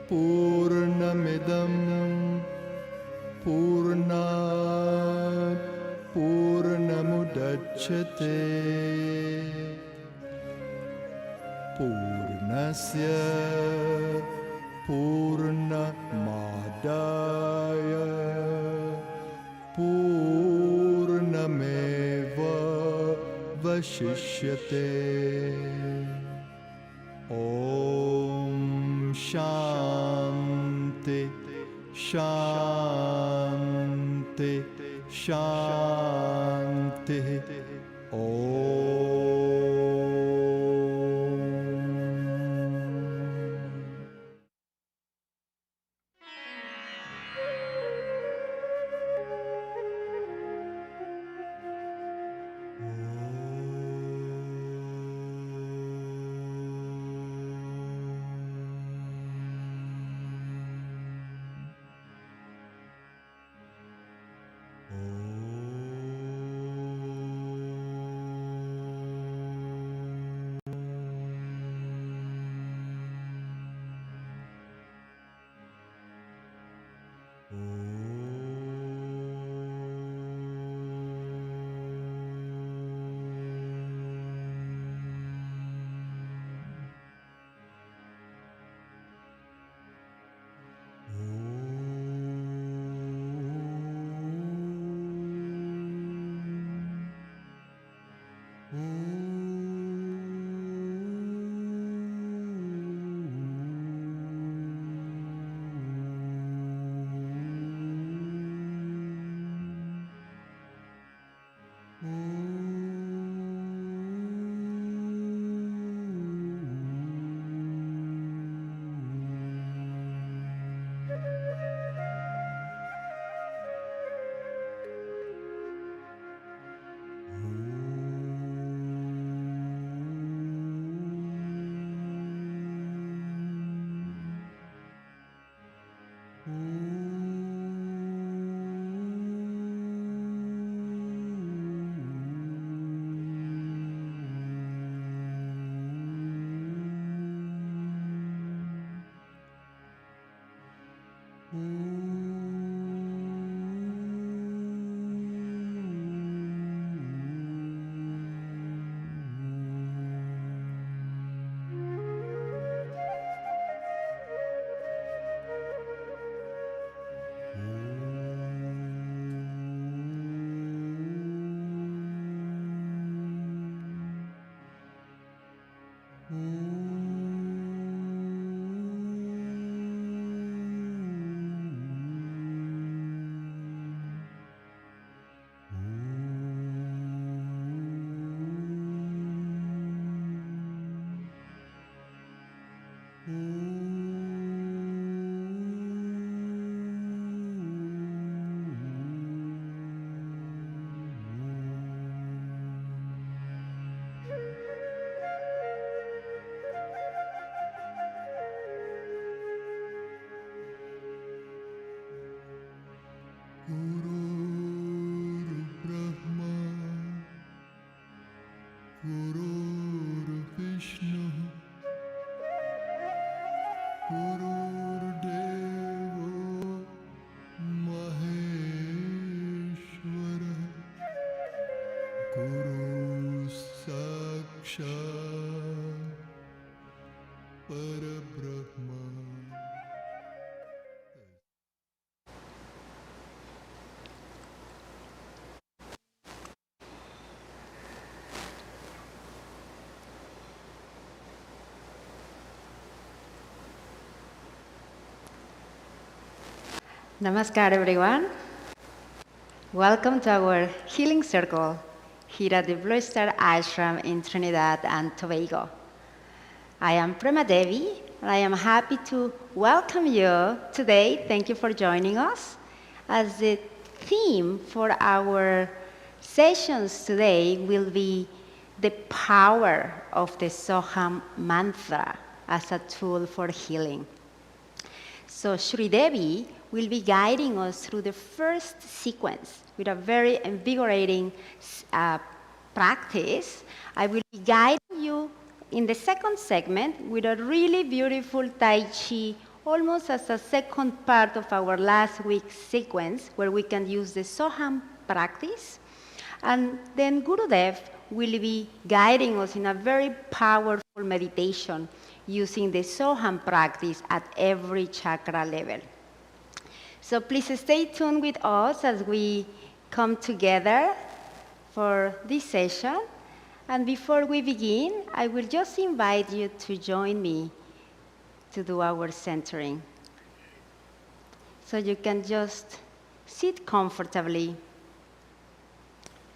पूर्णमिदं पूर्णात् पूर्णमुदच्यते पूर्णस्य पूर्णमादाय पूर्णमेवावशिष्यते। ॐ शान्ति शान्ति शान्तिः। Guru Brahma, Guru Vishnu, Guru Devo Maheshwara, Guru Sakshat Parabrahma. Namaskar, everyone. Welcome to our healing circle here at the Blue Star Ashram in Trinidad and Tobago. I am Prema Devi, and I am happy to welcome you today. Thank you for joining us. As the theme for our sessions today will be the power of the Soham mantra as a tool for healing. So Shri Devi will be guiding us through the first sequence with a very invigorating practice. I will be guiding you in the second segment with a really beautiful Tai Chi, almost as a second part of our last week's sequence, where we can use the Soham practice. And then Gurudev will be guiding us in a very powerful meditation using the Soham practice at every chakra level. So please stay tuned with us as we come together for this session. And before we begin, I will just invite you to join me to do our centering. So you can just sit comfortably,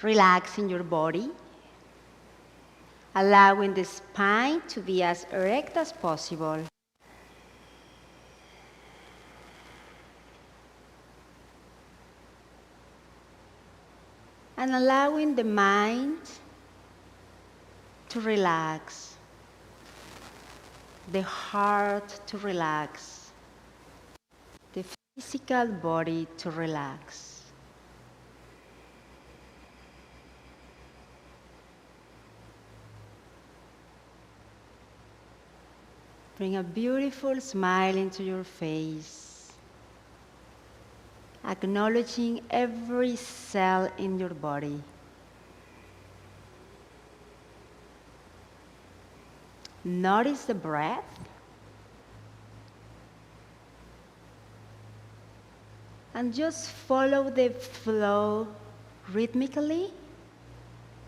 relax in your body, allowing the spine to be as erect as possible. And allowing the mind to relax, the heart to relax, the physical body to relax. Bring a beautiful smile into your face, acknowledging every cell in your body. Notice the breath. And just follow the flow rhythmically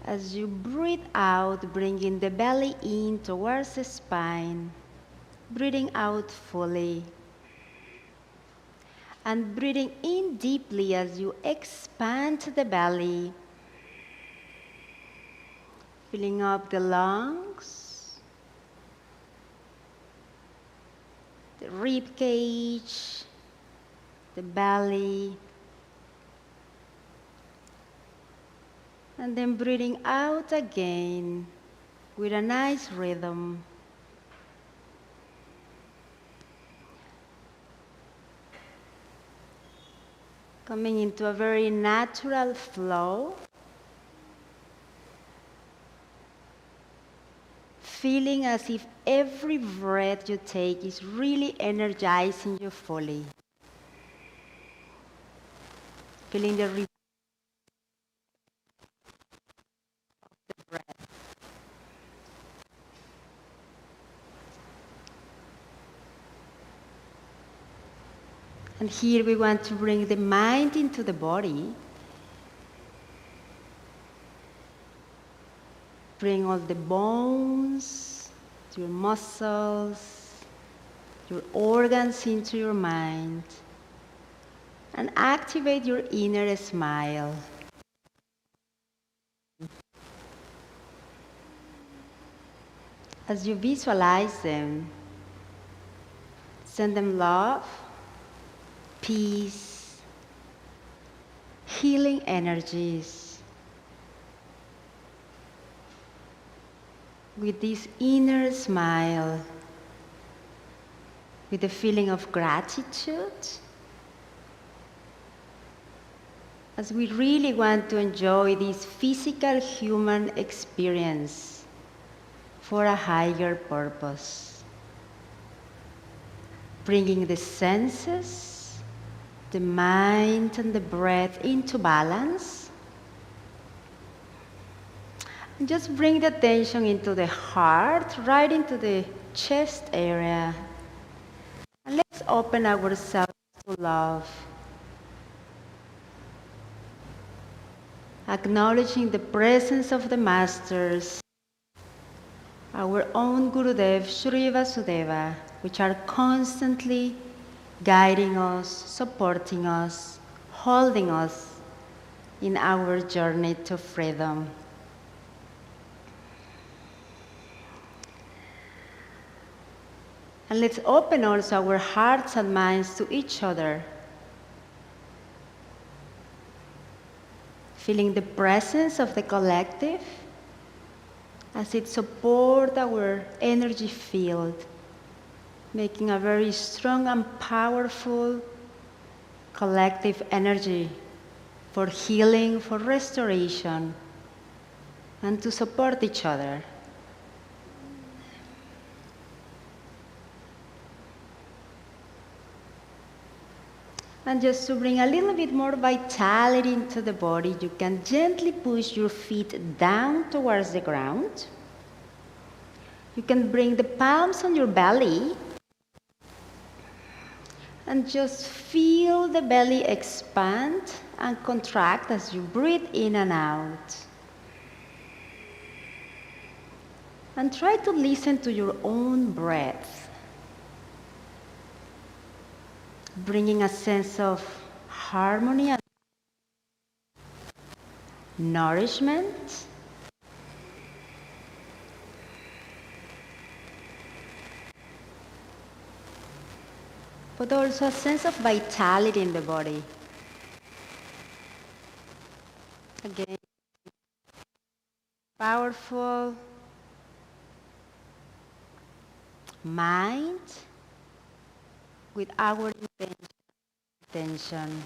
as you breathe out, bringing the belly in towards the spine, breathing out fully. And breathing in deeply as you expand the belly, filling up the lungs, the rib cage, the belly, and then breathing out again with a nice rhythm. Coming into a very natural flow, feeling as if every breath you take is really energizing you fully. Feeling the breath. And here we want to bring the mind into the body. Bring all the bones, your muscles, your organs into your mind, and activate your inner smile. As you visualize them, send them love, peace, healing energies. With this inner smile, with a feeling of gratitude, as we really want to enjoy this physical human experience for a higher purpose. Bringing the senses, the mind, and the breath into balance. And just bring the attention into the heart, right into the chest area. And let's open ourselves to love. Acknowledging the presence of the Masters, our own Gurudev, Shri Vasudeva, which are constantly guiding us, supporting us, holding us in our journey to freedom. And let's open also our hearts and minds to each other, feeling the presence of the collective as it supports our energy field, making a very strong and powerful collective energy for healing, for restoration, and to support each other. And just to bring a little bit more vitality into the body, you can gently push your feet down towards the ground. You can bring the palms on your belly and just feel the belly expand and contract as you breathe in and out. And try to listen to your own breath, bringing a sense of harmony and nourishment. But also a sense of vitality in the body. Again, powerful mind with our intention.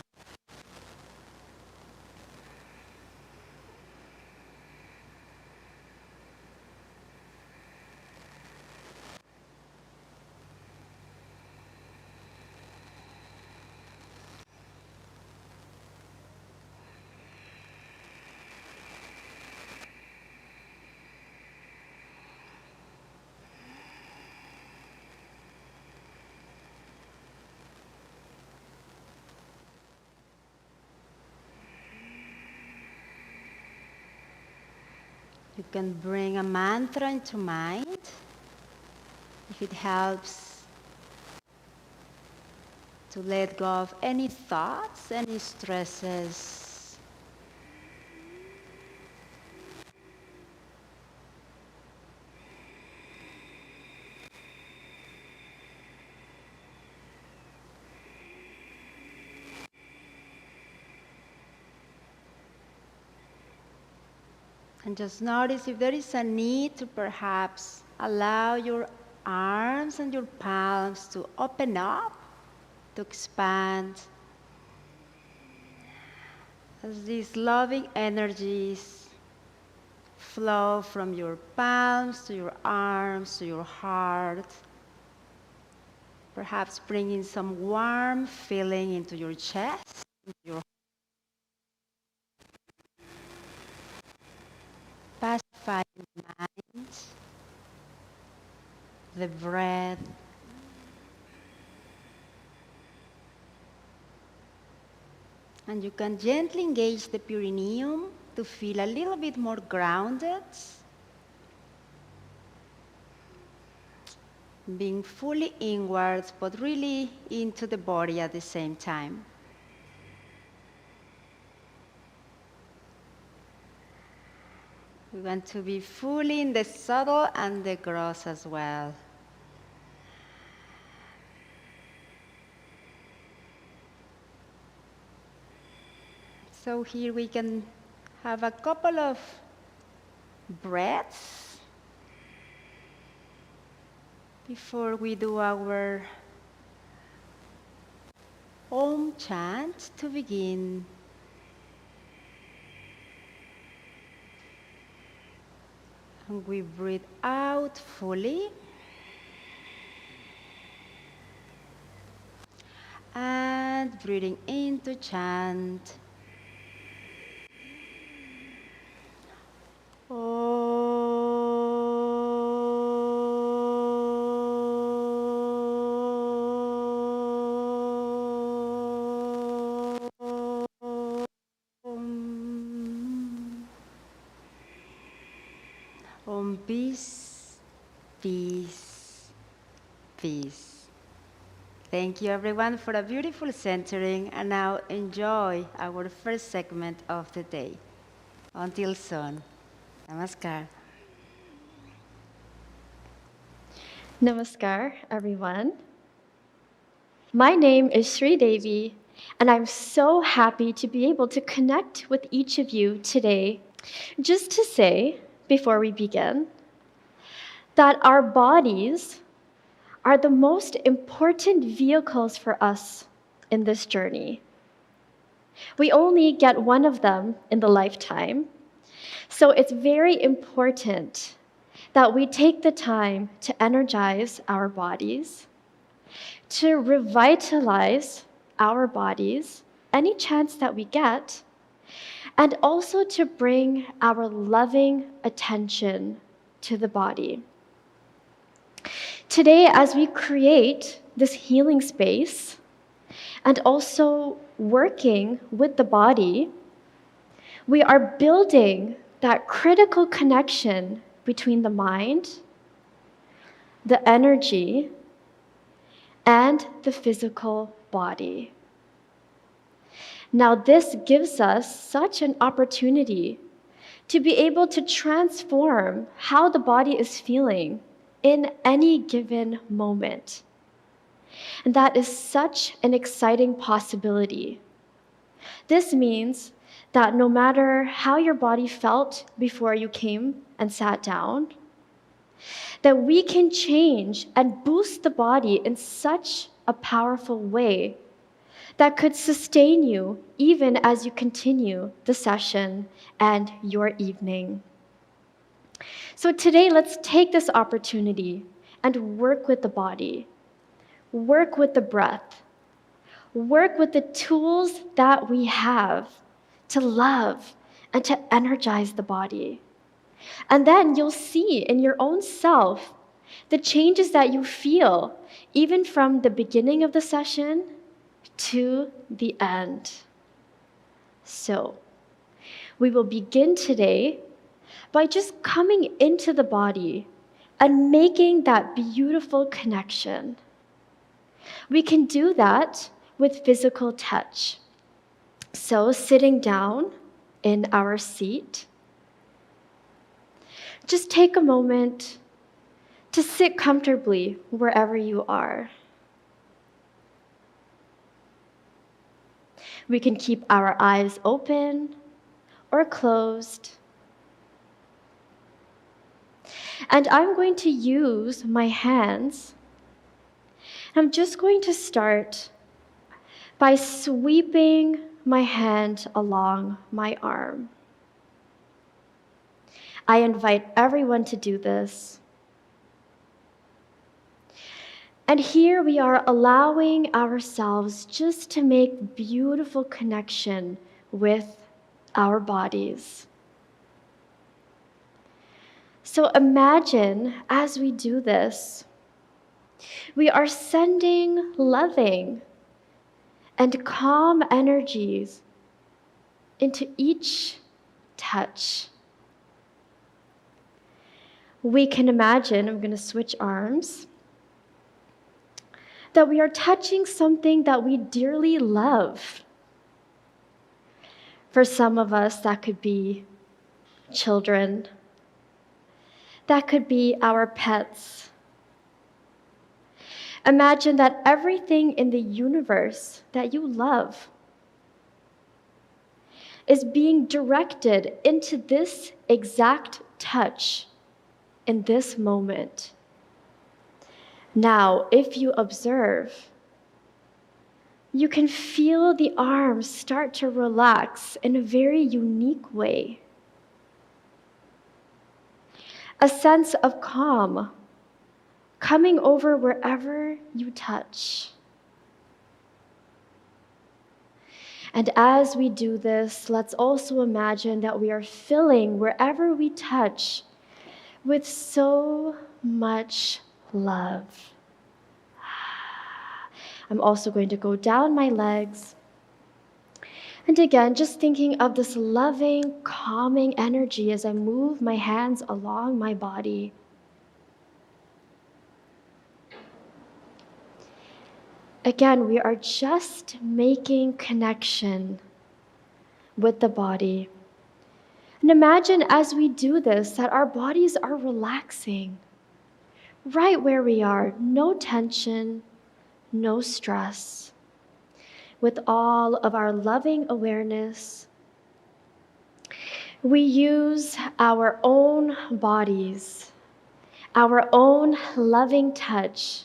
You can bring a mantra into mind if it helps to let go of any thoughts, any stresses. And just notice if there is a need to perhaps allow your arms and your palms to open up, to expand, as these loving energies flow from your palms to your arms to your heart, perhaps bringing some warm feeling into your chest, into your pacifying mind, the breath. And you can gently engage the perineum to feel a little bit more grounded. being fully inwards, but really into the body at the same time. We want to be fully in the subtle and the gross as well. So here we can have a couple of breaths before we do our Om chant to begin. And we breathe out fully. And breathing in to chant. Om, peace, peace, peace. Thank you everyone for a beautiful centering, and now enjoy our first segment of the day. Until soon. Namaskar. Namaskar, everyone. My name is Sri Devi, and I'm so happy to be able to connect with each of you today. Just to say, before we begin, that our bodies are the most important vehicles for us in this journey. We only get one of them in the lifetime, so it's very important that we take the time to energize our bodies, to revitalize our bodies any chance that we get, and also to bring our loving attention to the body. Today, as we create this healing space and also working with the body, we are building that critical connection between the mind, the energy, and the physical body. Now, this gives us such an opportunity to be able to transform how the body is feeling in any given moment. And that is such an exciting possibility. This means that no matter how your body felt before you came and sat down, that we can change and boost the body in such a powerful way that could sustain you even as you continue the session and your evening. So today, let's take this opportunity and work with the body, work with the breath, work with the tools that we have to love and to energize the body. And then you'll see in your own self the changes that you feel, even from the beginning of the session to the end. So, we will begin today by just coming into the body and making that beautiful connection. We can do that with physical touch. So, sitting down in our seat, just take a moment to sit comfortably wherever you are. We can keep our eyes open or closed. And I'm going to use my hands. I'm just going to start by sweeping my hand along my arm. I invite everyone to do this. And here we are allowing ourselves just to make beautiful connection with our bodies. So imagine as we do this, we are sending loving and calm energies into each touch. We can imagine, I'm going to switch arms. that we are touching something that we dearly love. For some of us, that could be children. That could be our pets. Imagine that everything in the universe that you love is being directed into this exact touch in this moment. Now, if you observe, you can feel the arms start to relax in a very unique way. A sense of calm coming over wherever you touch. And as we do this, let's also imagine that we are filling wherever we touch with so much love. I'm also going to go down my legs. And again, just thinking of this loving, calming energy as I move my hands along my body. Again, we are just making connection with the body. And imagine as we do this that our bodies are relaxing right where we are. No tension, no stress. With all of our loving awareness, we use our own bodies, our own loving touch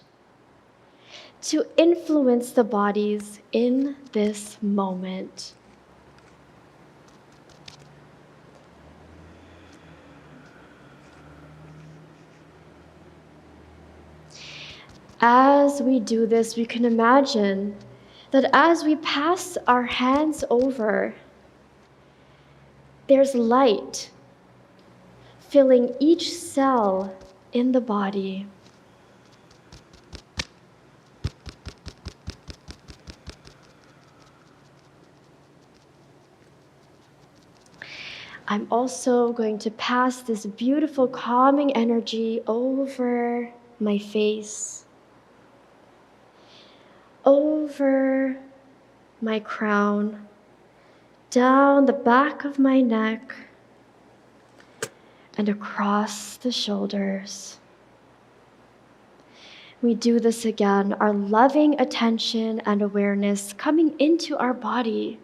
to influence the bodies in this moment. As we do this, we can imagine that as we pass our hands over, there's light filling each cell in the body. I'm also going to pass this beautiful calming energy over my face, over my crown, down the back of my neck, and across the shoulders. We do this again, our loving attention and awareness coming into our body.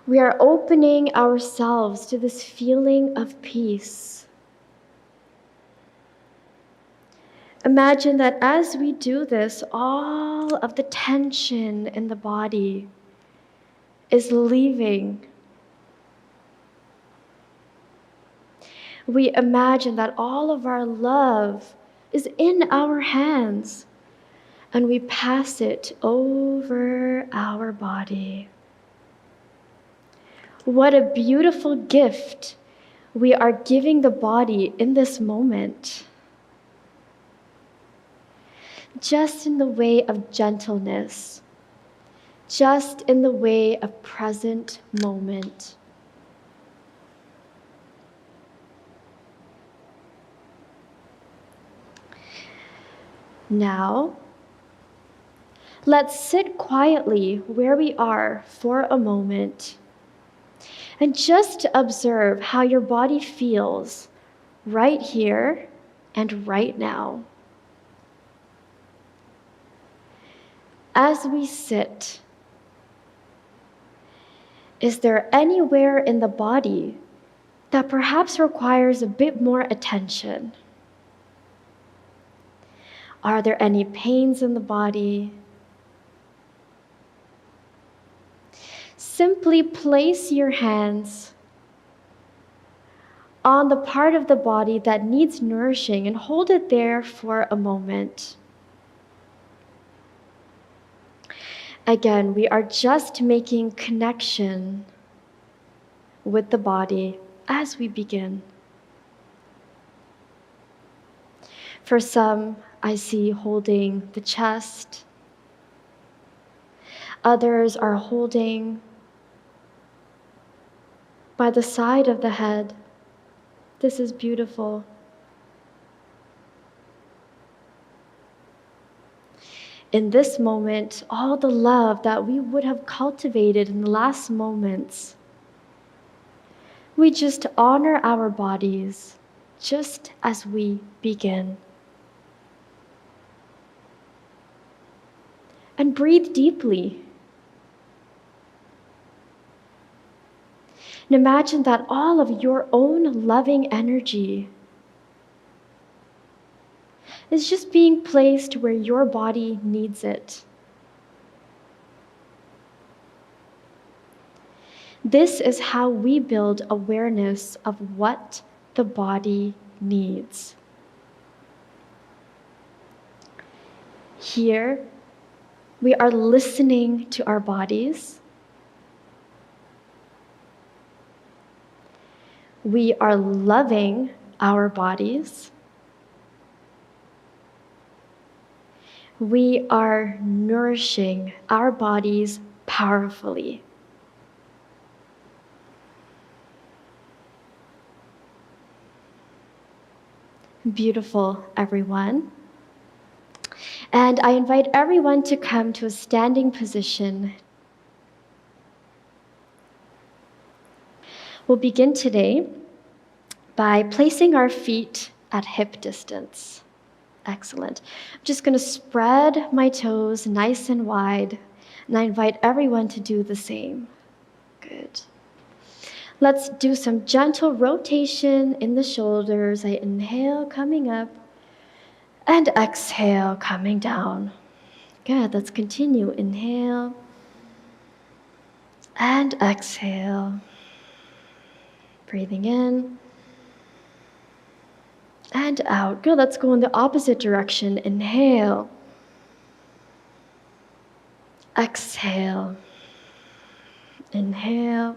We are opening ourselves to this feeling of peace. Imagine that as we do this, all of the tension in the body is leaving. We imagine that all of our love is in our hands, and we pass it over our body. What a beautiful gift we are giving the body in this moment. Just in the way of gentleness, just in the way of present moment. Now, let's sit quietly where we are for a moment and just observe how your body feels right here and right now. As we sit, is there anywhere in the body that perhaps requires a bit more attention? Are there any pains in the body? Simply place your hands on the part of the body that needs nourishing and hold it there for a moment. Again, we are just making connection with the body as we begin. For some, I see holding the chest. Others are holding by the side of the head. This is beautiful. in this moment all the love that we would have cultivated in the last moments. We just honor our bodies just as we begin. And breathe deeply. And imagine that all of your own loving energy is just being placed where your body needs it. This is how we build awareness of what the body needs. Here, we are listening to our bodies. We are loving our bodies. We are nourishing our bodies powerfully. Beautiful, everyone. And I invite everyone to come to a standing position. We'll begin today by placing our feet at hip distance. Excellent. I'm just going to spread my toes nice and wide, and I invite everyone to do the same. Good. Let's do some gentle rotation in the shoulders. I inhale, coming up, and exhale, coming down. Good. Let's continue. Inhale and exhale. Breathing in and out. Good. Let's go in the opposite direction. Inhale. Exhale. Inhale.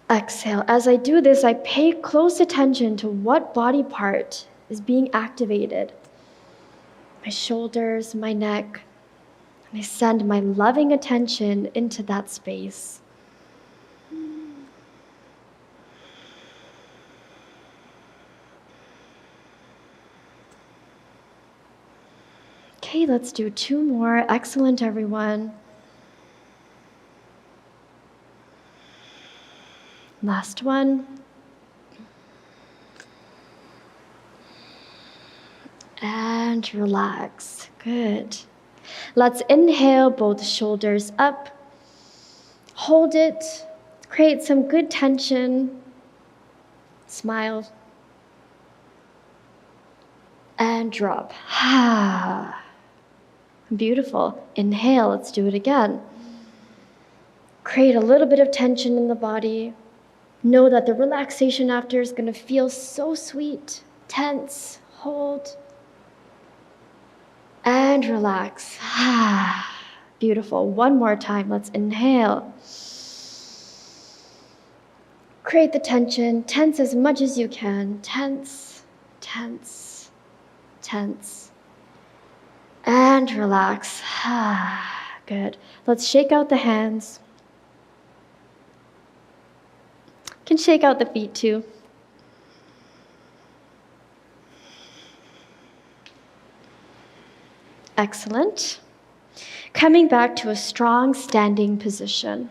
Exhale. As I do this, I pay close attention to what body part is being activated. My shoulders, my neck. And I send my loving attention into that space. Okay, let's do 2 more. Excellent, everyone. Last one. And relax. Good. Let's inhale, both shoulders up. Hold it. Create some good tension. Smile. And drop. Beautiful. Inhale. Let's do it again. Create a little bit of tension in the body. Know that the relaxation after is going to feel so sweet. Tense. Hold. And relax. Beautiful. One more time. Let's inhale. Create the tension. Tense as much as you can. Tense, tense, tense. And relax. Good. Let's shake out the hands. Can shake out the feet too. Excellent. Coming back to a strong standing position.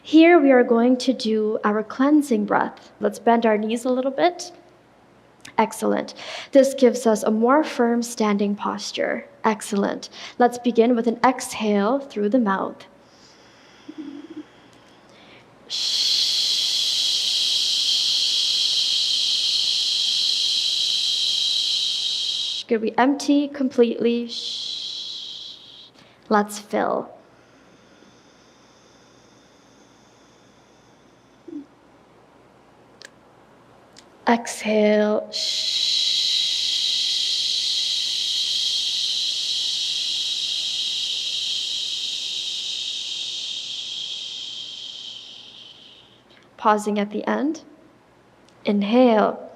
Here we are going to do our cleansing breath. Let's bend our knees a little bit. Excellent. This gives us a more firm standing posture. Excellent. Let's begin with an exhale through the mouth. Good. We empty completely. Let's fill. Exhale. Pausing at the end. Inhale.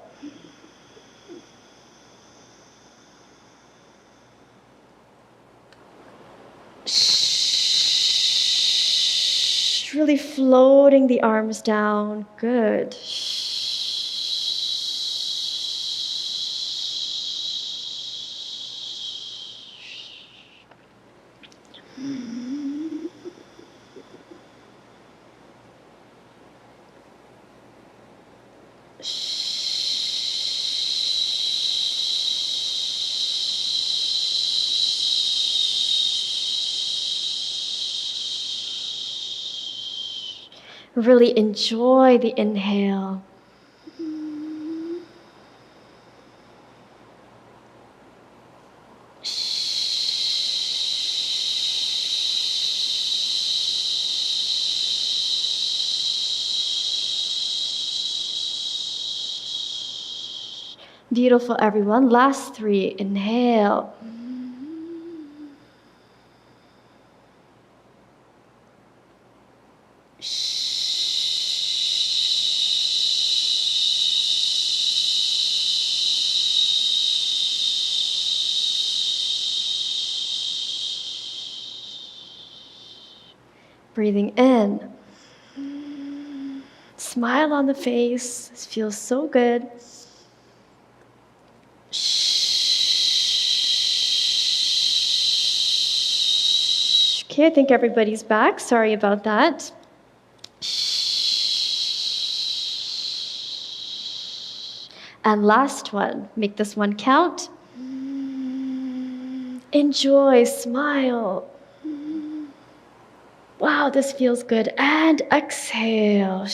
Really floating the arms down. Good. Really enjoy the inhale. Beautiful, everyone. Last 3. Inhale. Breathing in. Smile on the face. This feels so good. Okay, I think everybody's back. Sorry about that. And last one. Make this one count. Enjoy. Smile. Wow, this feels good. And exhale.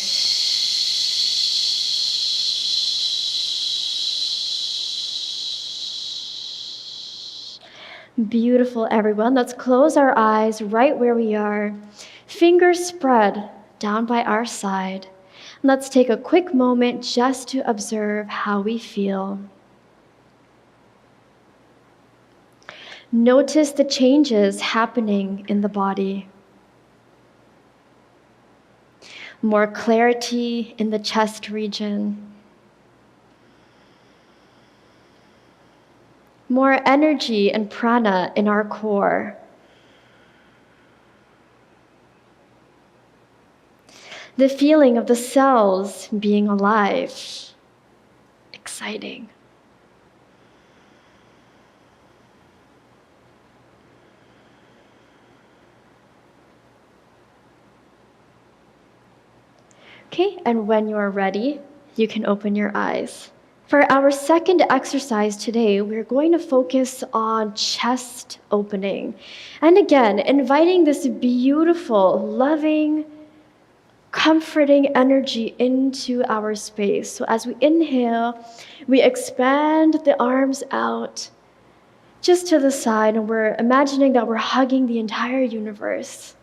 Beautiful, everyone. Let's close our eyes right where we are. Fingers spread down by our side. Let's take a quick moment just to observe how we feel. Notice the changes happening in the body. More clarity in the chest region. More energy and prana in our core. The feeling of the cells being alive. Exciting. Okay, and when you are ready, you can open your eyes. For our second exercise today, we're going to focus on chest opening. And again, inviting this beautiful, loving, comforting energy into our space. So as we inhale, we expand the arms out just to the side, and we're imagining that we're hugging the entire universe.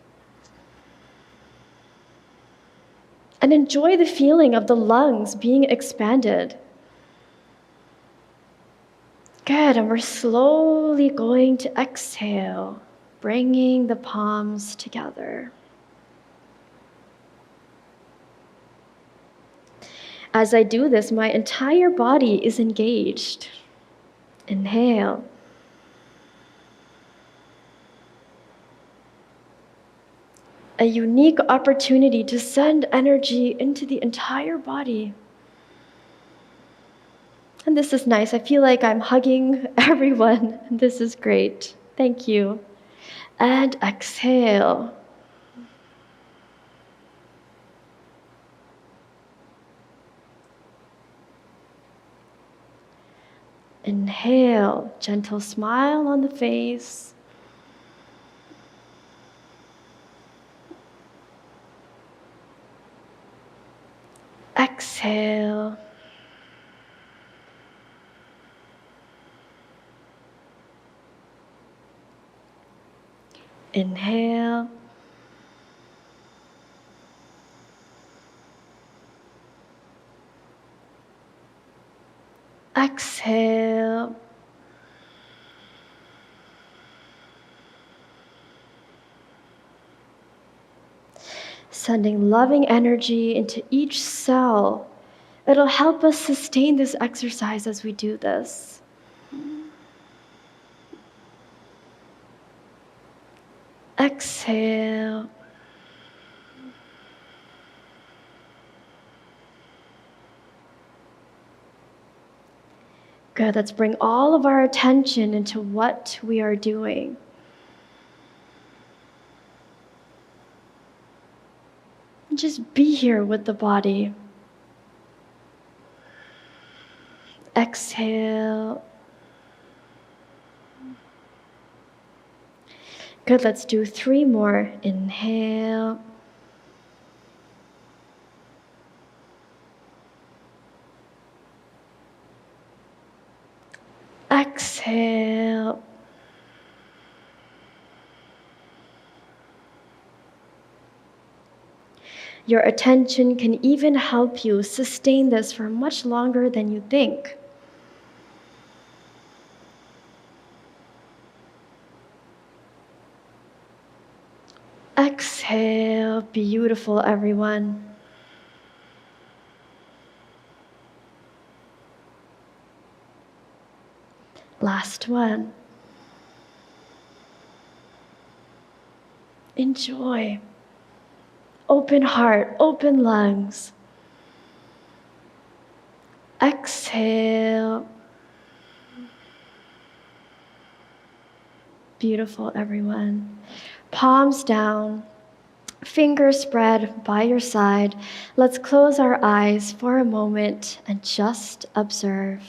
And enjoy the feeling of the lungs being expanded. Good, and we're slowly going to exhale, bringing the palms together. As I do this, my entire body is engaged. Inhale. A unique opportunity to send energy into the entire body. And this is nice. I feel like I'm hugging everyone. This is great. Thank you. And exhale. Inhale, gentle smile on the face. Exhale. Inhale. Exhale. Sending loving energy into each cell. It'll help us sustain this exercise as we do this. Exhale. Good, let's bring all of our attention into what we are doing. Just be here with the body. Exhale. Good, let's do 3 more. Inhale. Exhale. Your attention can even help you sustain this for much longer than you think. Exhale. Beautiful, everyone. Last one. Enjoy. Open heart, open lungs. Exhale. Beautiful, everyone. Palms down, fingers spread by your side. Let's close our eyes for a moment and just observe.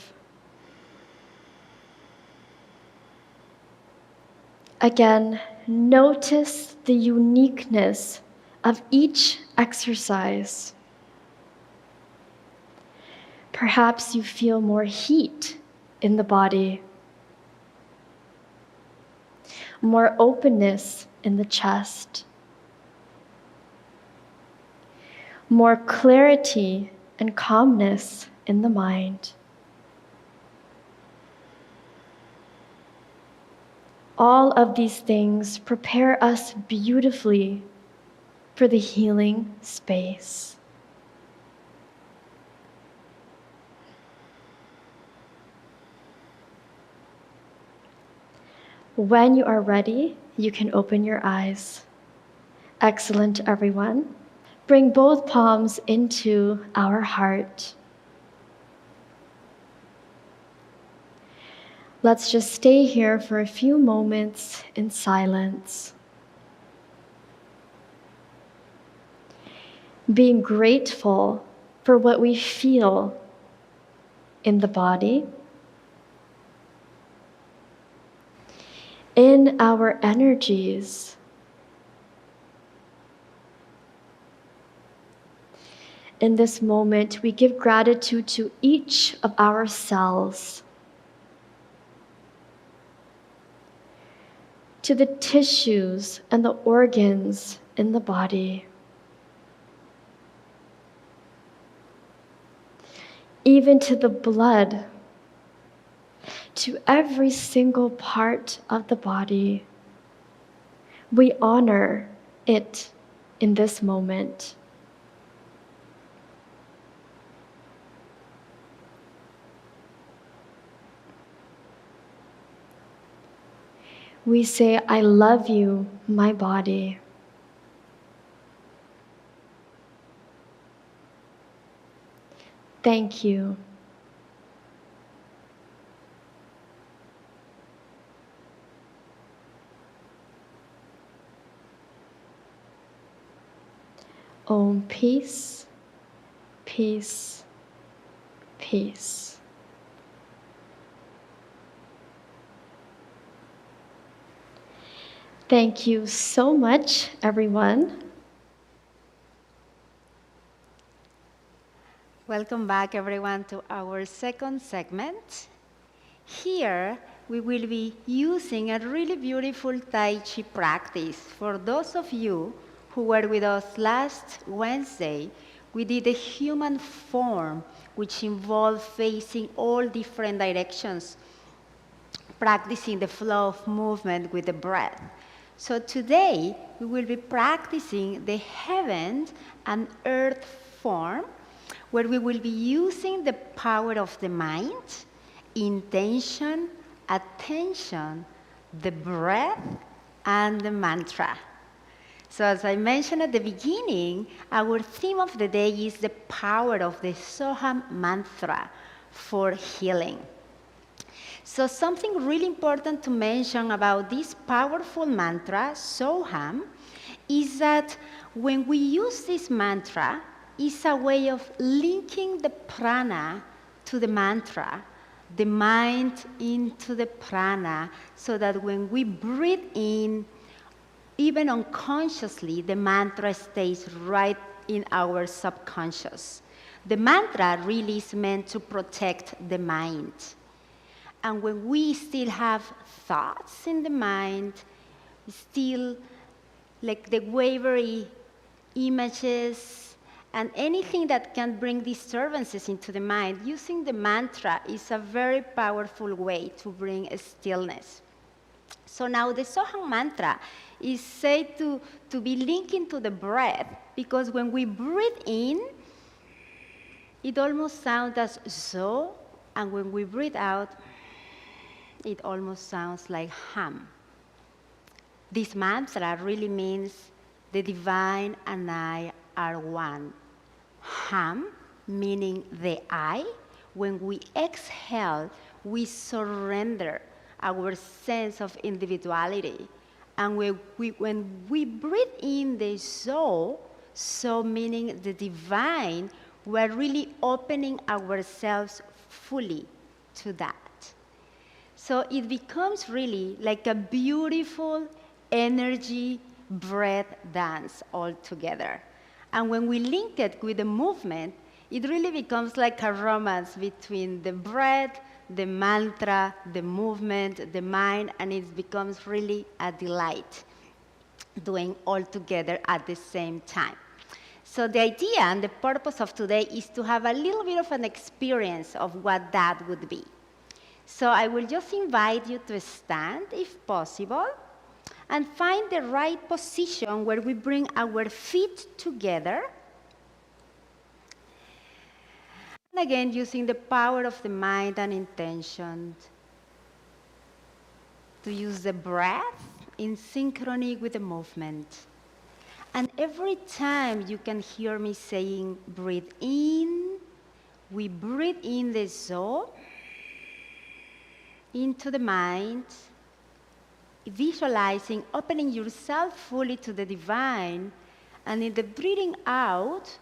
Again, notice the uniqueness of each exercise. Perhaps you feel more heat in the body, more openness in the chest, more clarity and calmness in the mind. All of these things prepare us beautifully for the healing space. When you are ready, you can open your eyes. Excellent, everyone. Bring both palms into our heart. Let's just stay here for a few moments in silence. Being grateful for what we feel in the body, in our energies. In this moment, we give gratitude to each of our cells, to the tissues and the organs in the body, even to the blood, to every single part of the body. We honor it in this moment. We say, I love you, my body. Thank you. Om, peace, peace, peace. Thank you so much, everyone. Welcome back, everyone, to our second segment. Here, we will be using a really beautiful Tai Chi practice. For those of you who were with us last Wednesday, we did a human form, which involved facing all different directions, practicing the flow of movement with the breath. So today, we will be practicing the heaven and earth form, where we will be using the power of the mind, intention, attention, the breath, and the mantra. So as I mentioned at the beginning, our theme of the day is the power of the Soham mantra for healing. So something really important to mention about this powerful mantra, Soham, is that when we use this mantra, it's a way of linking the prana to the mantra, the mind into the prana, so that when we breathe in, even unconsciously, the mantra stays right in our subconscious. The mantra really is meant to protect the mind. And when we still have thoughts in the mind, still like the wavery images and anything that can bring disturbances into the mind, using the mantra is a very powerful way to bring stillness. So now the Soham mantra is said to be linking to the breath, because when we breathe in, it almost sounds as so, and when we breathe out, it almost sounds like hum. This mantra really means the divine and I are one. Hum, meaning the I. When we exhale, we surrender our sense of individuality. And when we breathe in the so meaning the divine, we're really opening ourselves fully to that. So it becomes really like a beautiful energy breath dance all together. And when we link it with the movement, it really becomes like a romance between the breath, the mantra, the movement, the mind, and it becomes really a delight doing all together at the same time. So the idea and the purpose of today is to have a little bit of an experience of what that would be. So I will just invite you to stand, if possible, and find the right position where we bring our feet together. And again, using the power of the mind and intention to use the breath in synchrony with the movement. And every time you can hear me saying, breathe in, we breathe in the zo into the mind, visualizing, opening yourself fully to the divine, and in the breathing out,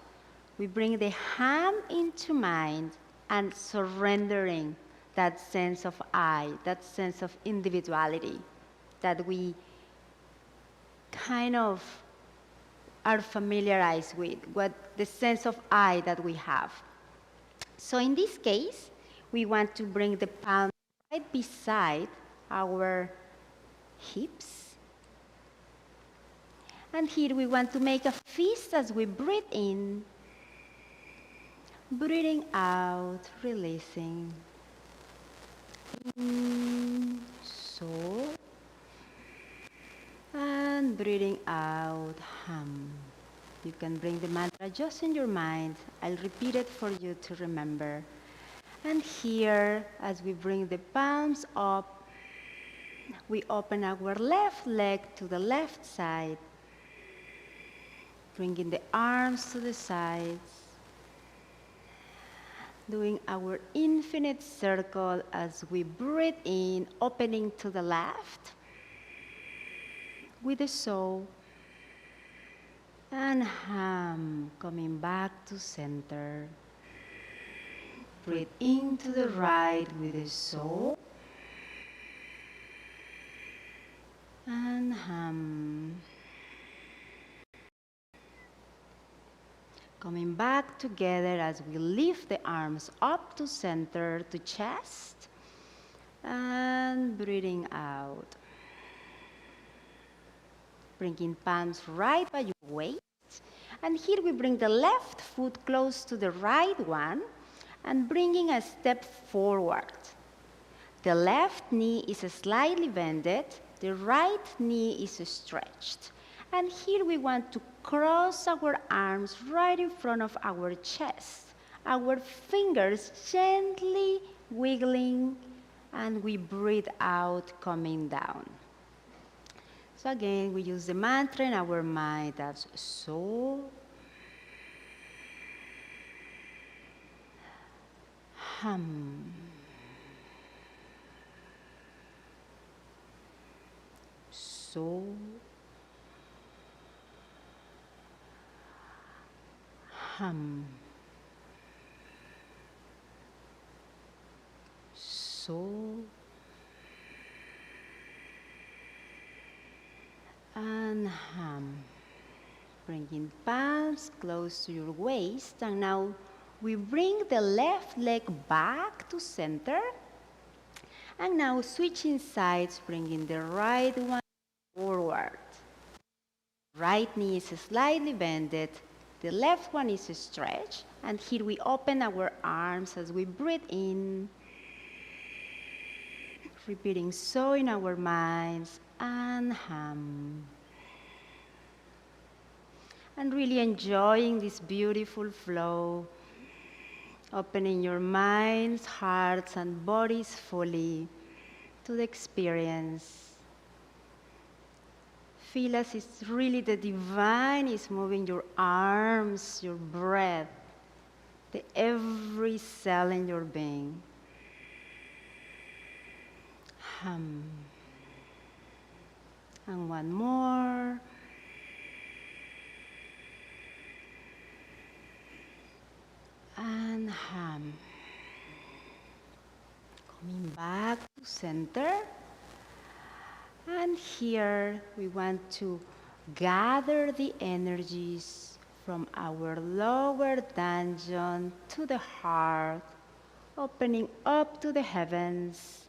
we bring the ham into mind and surrendering that sense of I, that sense of individuality that we kind of are familiarized with, what the sense of I that we have. So in this case, we want to bring the palm right beside our hips. And here we want to make a fist as we breathe in, breathing out, releasing. In, so, and breathing out, hum. You can bring the mantra just in your mind. I'll repeat it for you to remember. And here, as we bring the palms up, we open our left leg to the left side, bringing the arms to the sides, doing our infinite circle as we breathe in, opening to the left with the soul, and hum, coming back to center. Breathe into the right with the soul, and hum. Coming back together as we lift the arms up to center, to chest, and breathing out. Bringing palms right by your waist. And here we bring the left foot close to the right one and bringing a step forward. The left knee is slightly bended, the right knee is stretched. And here we want to cross our arms right in front of our chest. Our fingers gently wiggling, and we breathe out, coming down. So again, we use the mantra in our mind as so, hum, so, hum, so, and hum. Bringing palms close to your waist, and now we bring the left leg back to center, And now switching sides, bringing the right one forward. Right knee is slightly bended, the left one is stretched, and here we open our arms as we breathe in, repeating so in our minds, and hum. And really enjoying this beautiful flow, opening your minds, hearts, and bodies fully to the experience. Feel as it's really the divine is moving your arms, your breath, every cell in your being. Hum. And one more. And hum. Coming back to center. And here we want to gather the energies from our lower dungeon to the heart, opening up to the heavens,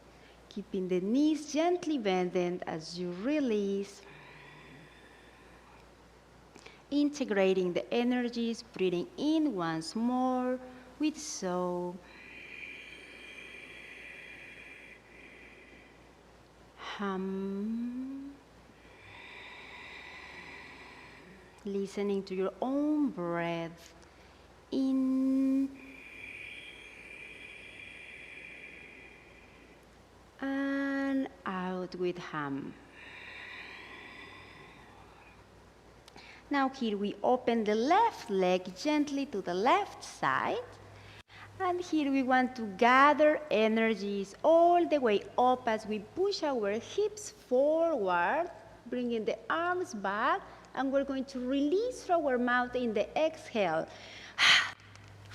keeping the knees gently bended as you release, integrating the energies, breathing in once more with so. Hum. Listening to your own breath in and out with hum. Now here we open the left leg gently to the left side. And here we want to gather energies all the way up as we push our hips forward, bringing the arms back, and we're going to release through our mouth in the exhale.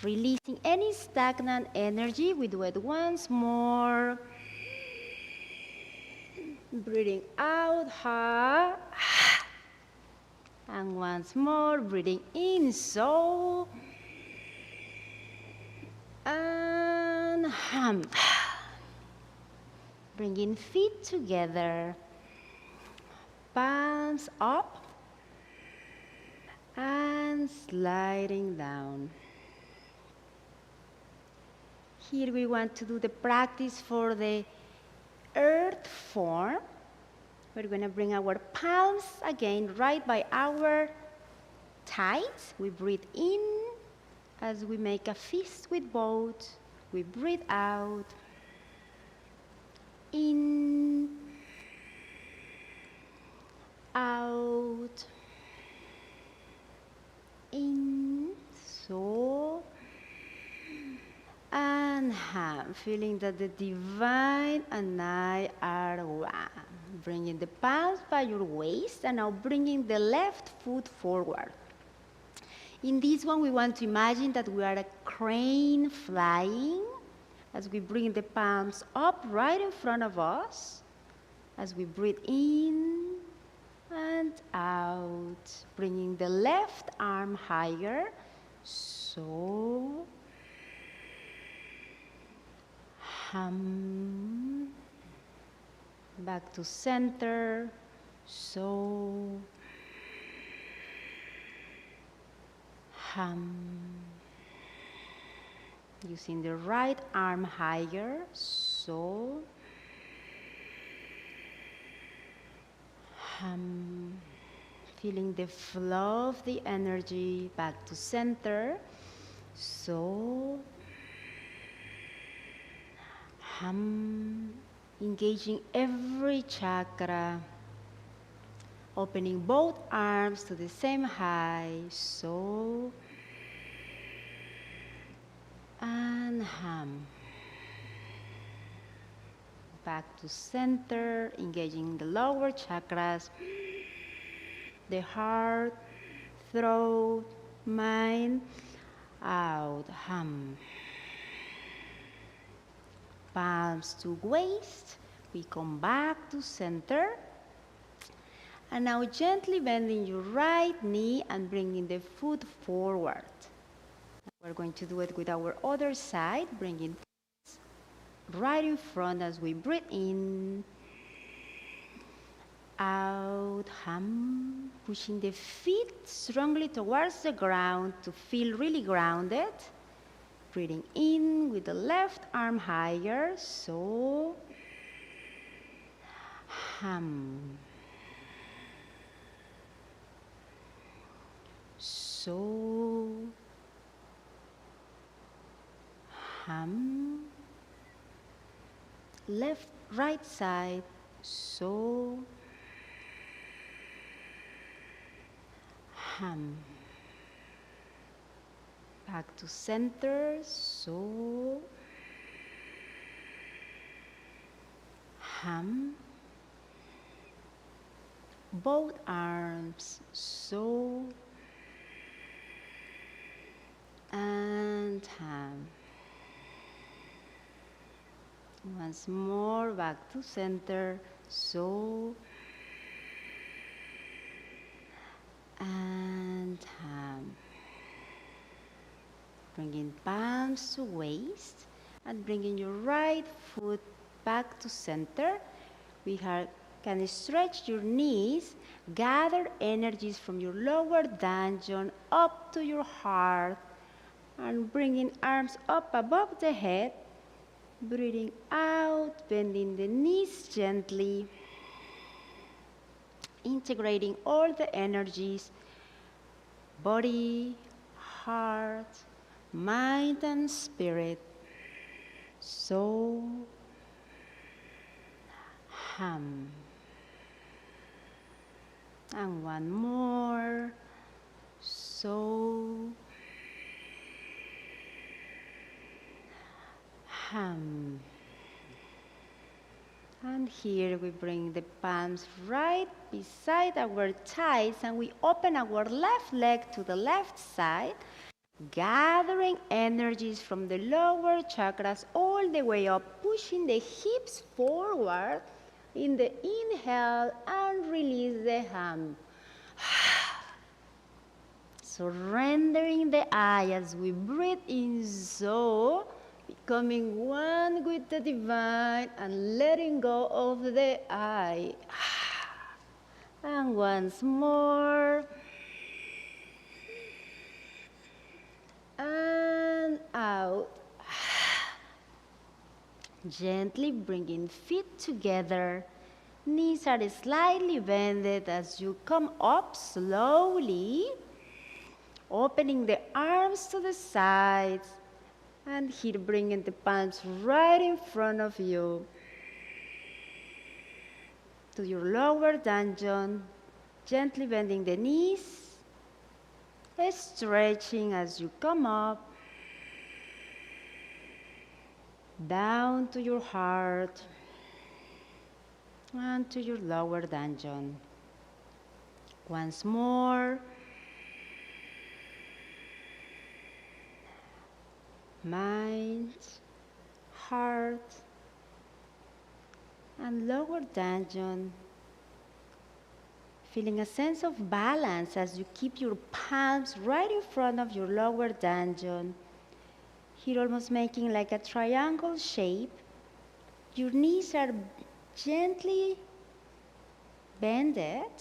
Releasing any stagnant energy, we do it once more. Breathing out, ha. And once more, breathing in, so. And hum. Bringing feet together, palms up, and sliding down. Here we want to do the practice for the earth form. We're going to bring our palms again right by our thighs. We breathe in as we make a fist with both. We breathe out. In, out, in, so, and hum. Feeling that the divine and I are one. Bringing the palms by your waist and now bringing the left foot forward. In this one, we want to imagine that we are a crane flying as we bring the palms up right in front of us, as we breathe in and out, bringing the left arm higher, so, hum, back to center, so, hum. Using the right arm higher, so, hum. Feeling the flow of the energy back to center, so, hum. Engaging every chakra, opening both arms to the same height, so, and hum. Back to center, engaging the lower chakras, the heart, throat, mind, out, hum. Palms to waist, we come back to center. And now gently bending your right knee and bringing the foot forward. We're going to do it with our other side, bringing right in front as we breathe in. Out, hum, pushing the feet strongly towards the ground to feel really grounded. Breathing in with the left arm higher, so hum. So hum. Left, right side, so hum. Back to center, so hum. Both arms, so and hum. Once more, back to center, so and hum. Bringing palms to waist and bringing your right foot back to center. We can stretch your knees, gather energies from your lower dungeon up to your heart, and bringing arms up above the head. Breathing out, bending the knees gently, integrating all the energies, body, heart, mind, and spirit. So, hum. And one more. So, hum. And here we bring the palms right beside our thighs and we open our left leg to the left side, gathering energies from the lower chakras all the way up, pushing the hips forward in the inhale and release the hum. Surrendering the eye as we breathe in, so becoming one with the divine and letting go of the eye. And once more. And out. Gently bringing feet together. Knees are slightly bended as you come up slowly. Opening the arms to the sides. And here bringing the palms right in front of you. To your lower dungeon. Gently bending the knees. Stretching as you come up. Down to your heart. And to your lower dungeon. Once more. Mind, heart, and lower dungeon. Feeling a sense of balance as you keep your palms right in front of your lower dungeon. Here almost making like a triangle shape. Your knees are gently bended.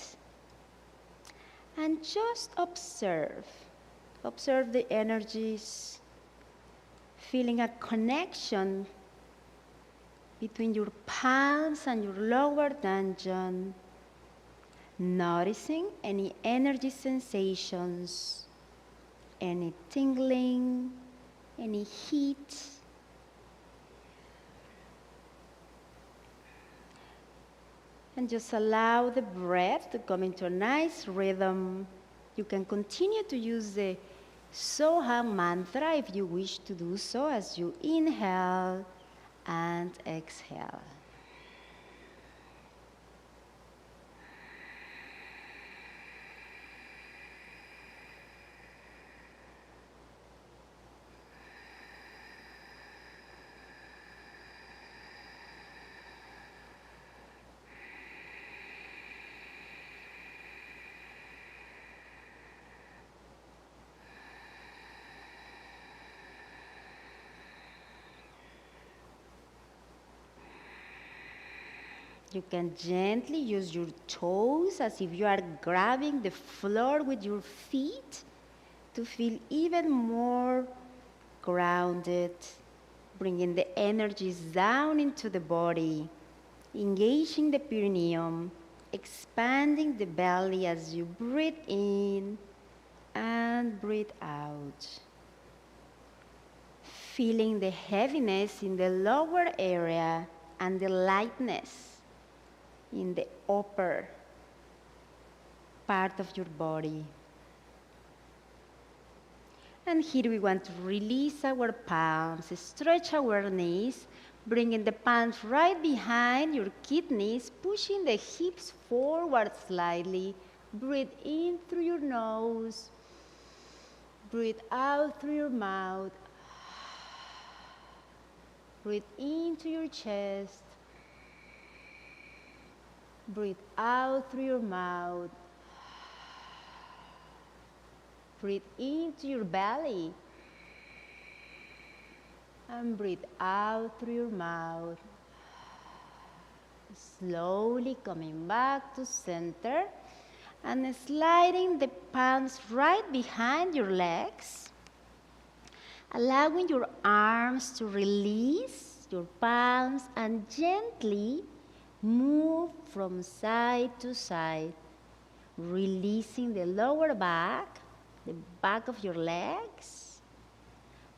And just observe. Observe the energies. Feeling a connection between your palms and your lower dungeon. Noticing any energy sensations, any tingling, any heat. And just allow the breath to come into a nice rhythm. You can continue to use the Soham mantra if you wish to do so as you inhale and exhale. You can gently use your toes as if you are grabbing the floor with your feet to feel even more grounded, bringing the energies down into the body, engaging the perineum, expanding the belly as you breathe in and breathe out. Feeling the heaviness in the lower area and the lightness in the upper part of your body. And here we want to release our palms, stretch our knees, bringing the palms right behind your kidneys, pushing the hips forward slightly. Breathe in through your nose, breathe out through your mouth. Breathe into your chest, breathe out through your mouth. Breathe into your belly and breathe out through your mouth. Slowly coming back to center and sliding the palms right behind your legs, allowing your arms to release your palms and gently move from side to side, releasing the lower back, the back of your legs.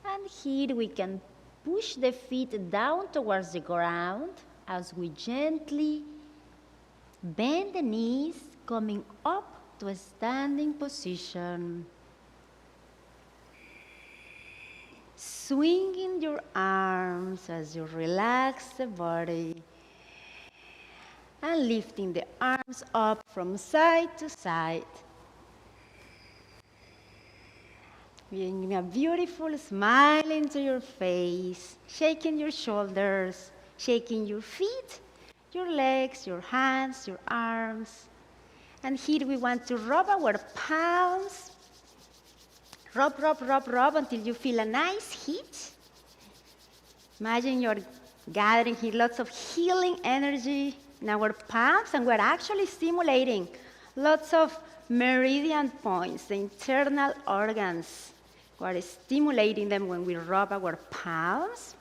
And here we can push the feet down towards the ground as we gently bend the knees, coming up to a standing position. Swinging your arms as you relax the body and lifting the arms up from side to side. Bringing a beautiful smile into your face, shaking your shoulders, shaking your feet, your legs, your hands, your arms. And here we want to rub our palms. Rub, rub, rub, rub until you feel a nice heat. Imagine you're gathering here lots of healing energy in our palms, and we're actually stimulating lots of meridian points, the internal organs. We're stimulating them when we rub our palms.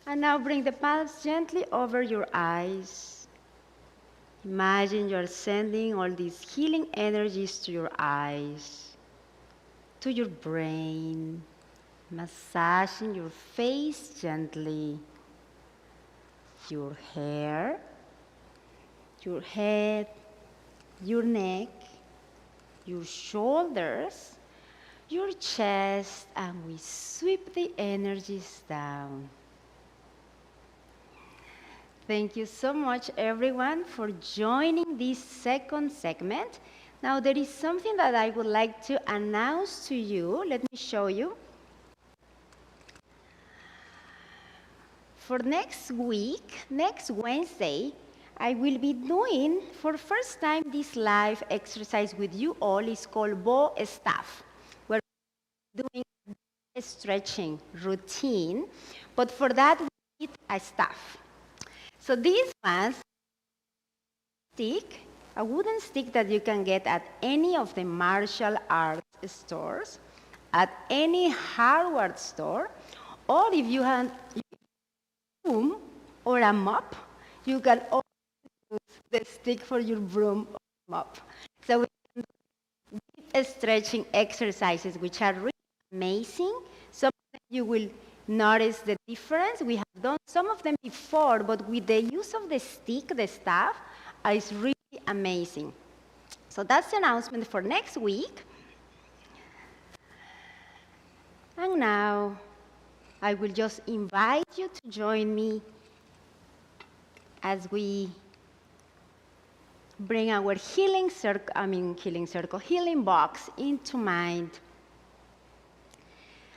And now bring the palms gently over your eyes. Imagine you're sending all these healing energies to your eyes, to your brain, massaging your face gently, your hair, your head, your neck, your shoulders, your chest, and we sweep the energies down. Thank you so much, everyone, for joining this second segment. Now, there is something that I would like to announce to you. Let me show you. For next week, next Wednesday, I will be doing, for the first time, this live exercise with you all. It's called bow staff. We're doing a stretching routine, but for that, we need a staff. So this one, stick, a wooden stick that you can get at any of the martial arts stores, at any hardware store, or if you have a broom or a mop, you can also use the stick for your broom or mop. So we can do deep stretching exercises, which are really amazing. Some of them you will notice the difference. We have done some of them before, but with the use of the stick, the staff, is really amazing. So that's the announcement for next week. And now I will just invite you to join me as we bring our healing box into mind.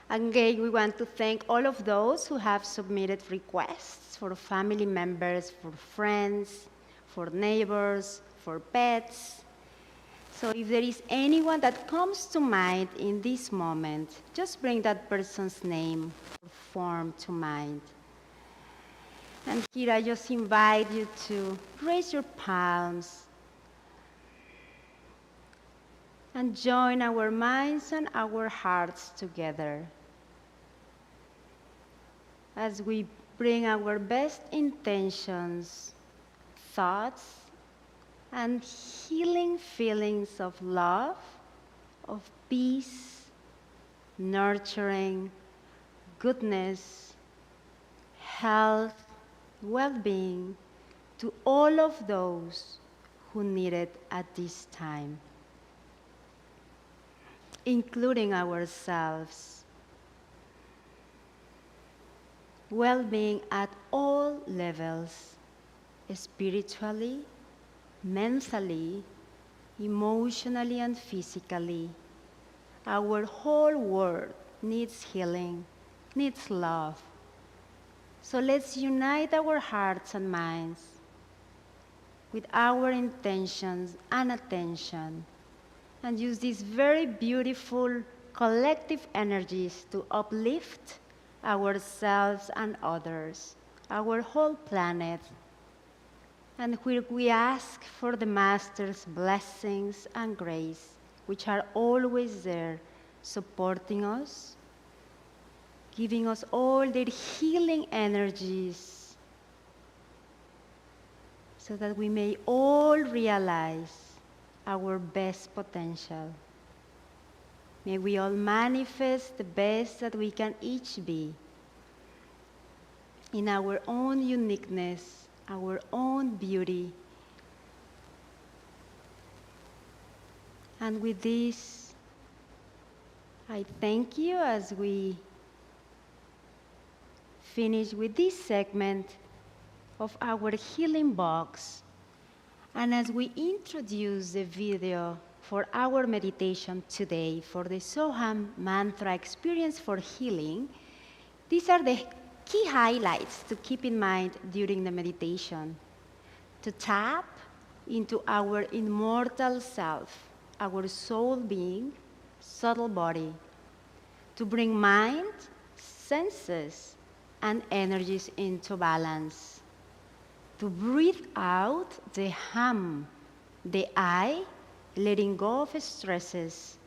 Again, we want to thank all of those who have submitted requests for family members, for friends, for neighbors, for pets. So if there is anyone that comes to mind in this moment, just bring that person's name or form to mind. And here I just invite you to raise your palms and join our minds and our hearts together as we bring our best intentions, thoughts, and healing feelings of love, of peace, nurturing, goodness, health, well-being to all of those who need it at this time, including ourselves. Well-being at all levels, spiritually, mentally, emotionally, and physically. Our whole world needs healing, needs love. So let's unite our hearts and minds with our intentions and attention and use these very beautiful collective energies to uplift ourselves and others, our whole planet. And where we ask for the Master's blessings and grace, which are always there, supporting us, giving us all their healing energies, so that we may all realize our best potential. May we all manifest the best that we can each be in our own uniqueness, our own beauty. And with this, I thank you as we finish with this segment of our healing box. And as we introduce the video for our meditation today, for the Soham Mantra Experience for Healing, these are the key highlights to keep in mind during the meditation. To tap into our immortal self, our soul being, subtle body. To bring mind, senses, and energies into balance. To breathe out the hum, the I, letting go of stresses.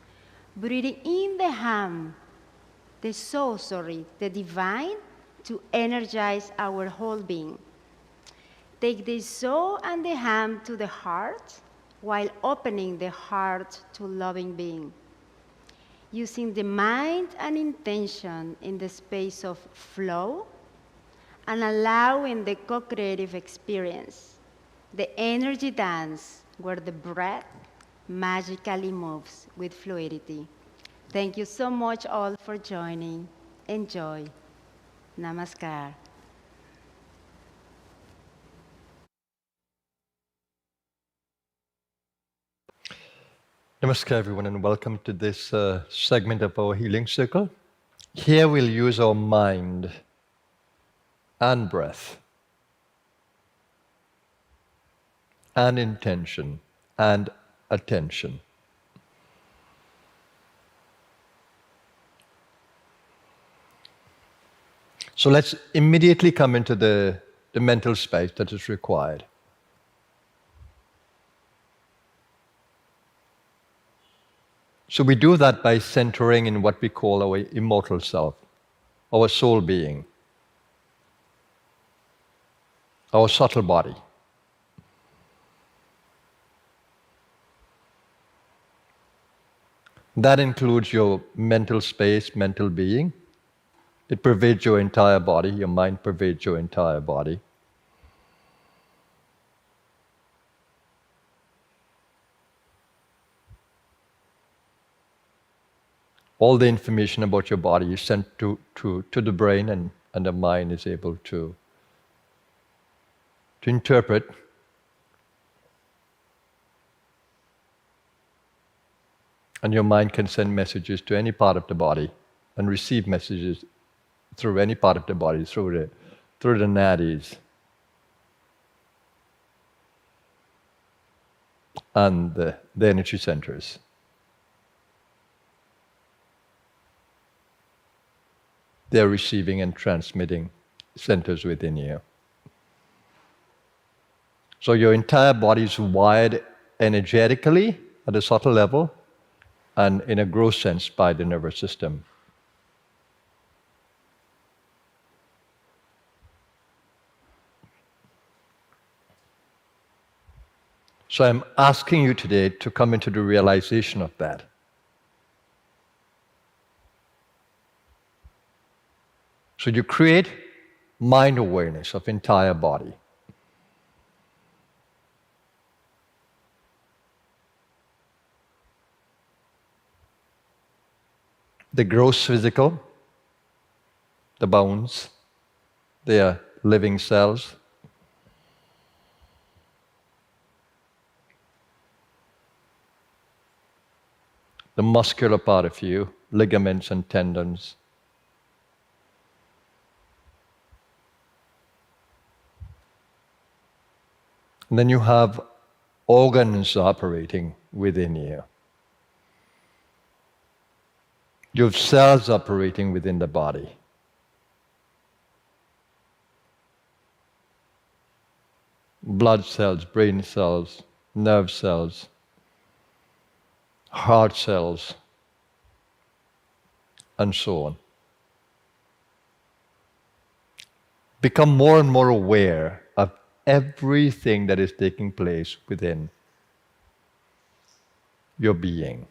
Breathing in the hum, the the divine, to energize our whole being. Take the soul and the hum to the heart, while opening the heart to loving being. Using the mind and intention in the space of flow, and allowing the co-creative experience, the energy dance where the breath magically moves with fluidity. Thank you so much all for joining. Enjoy. Namaskar. Namaskar, everyone, and welcome to this segment of our healing circle. Here we'll use our mind and breath and intention and attention. So let's immediately come into the mental space that is required. So we do that by centering in what we call our immortal self, our soul being, our subtle body. That includes your mental space, mental being. It pervades your entire body. Your mind pervades your entire body. All the information about your body is sent to the brain, and the mind is able to interpret. And your mind can send messages to any part of the body and receive messages through any part of the body, through the nadis and the energy centers. They're receiving and transmitting centers within you. So your entire body is wired energetically at a subtle level and in a gross sense by the nervous system. So I'm asking you today to come into the realization of that. So you create mind awareness of entire body. The gross physical, the bones, they are living cells. The muscular part of you, ligaments and tendons. And then you have organs operating within you. You have cells operating within the body. Blood cells, brain cells, nerve cells, heart cells, and so on. Become more and more aware of everything that is taking place within your being.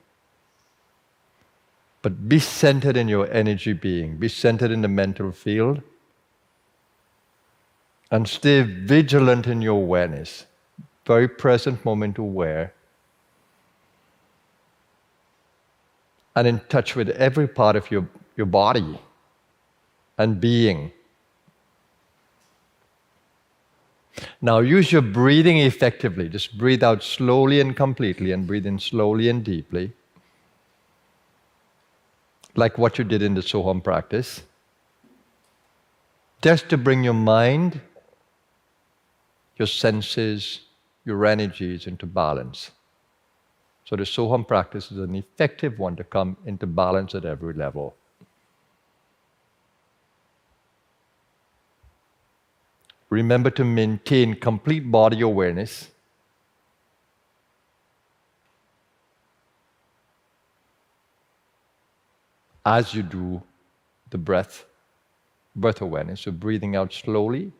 But be centered in your energy being, be centered in the mental field, and stay vigilant in your awareness, very present moment aware, and in touch with every part of your body and being. Now use your breathing effectively. Just breathe out slowly and completely and breathe in slowly and deeply, like what you did in the Soham practice, just to bring your mind, your senses, your energies into balance. So the Soham practice is an effective one to come into balance at every level. Remember to maintain complete body awareness. As you do the breath awareness. So breathing out slowly,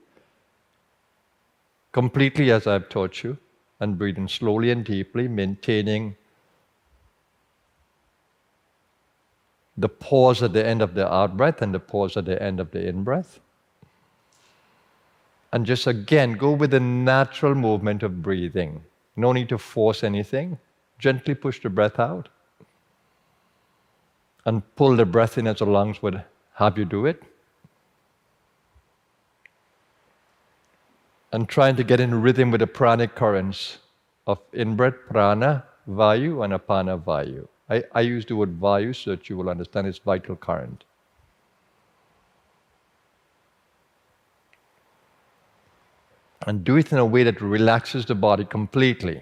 completely as I've taught you, and breathing slowly and deeply, maintaining the pause at the end of the out breath and the pause at the end of the in breath. And just again, go with the natural movement of breathing. No need to force anything. Gently push the breath out. And pull the breath in as the lungs would have you do it. And trying to get in rhythm with the pranic currents of in-breath prana, vayu, and apana vayu. I use the word vayu so that you will understand its vital current. And do it in a way that relaxes the body completely.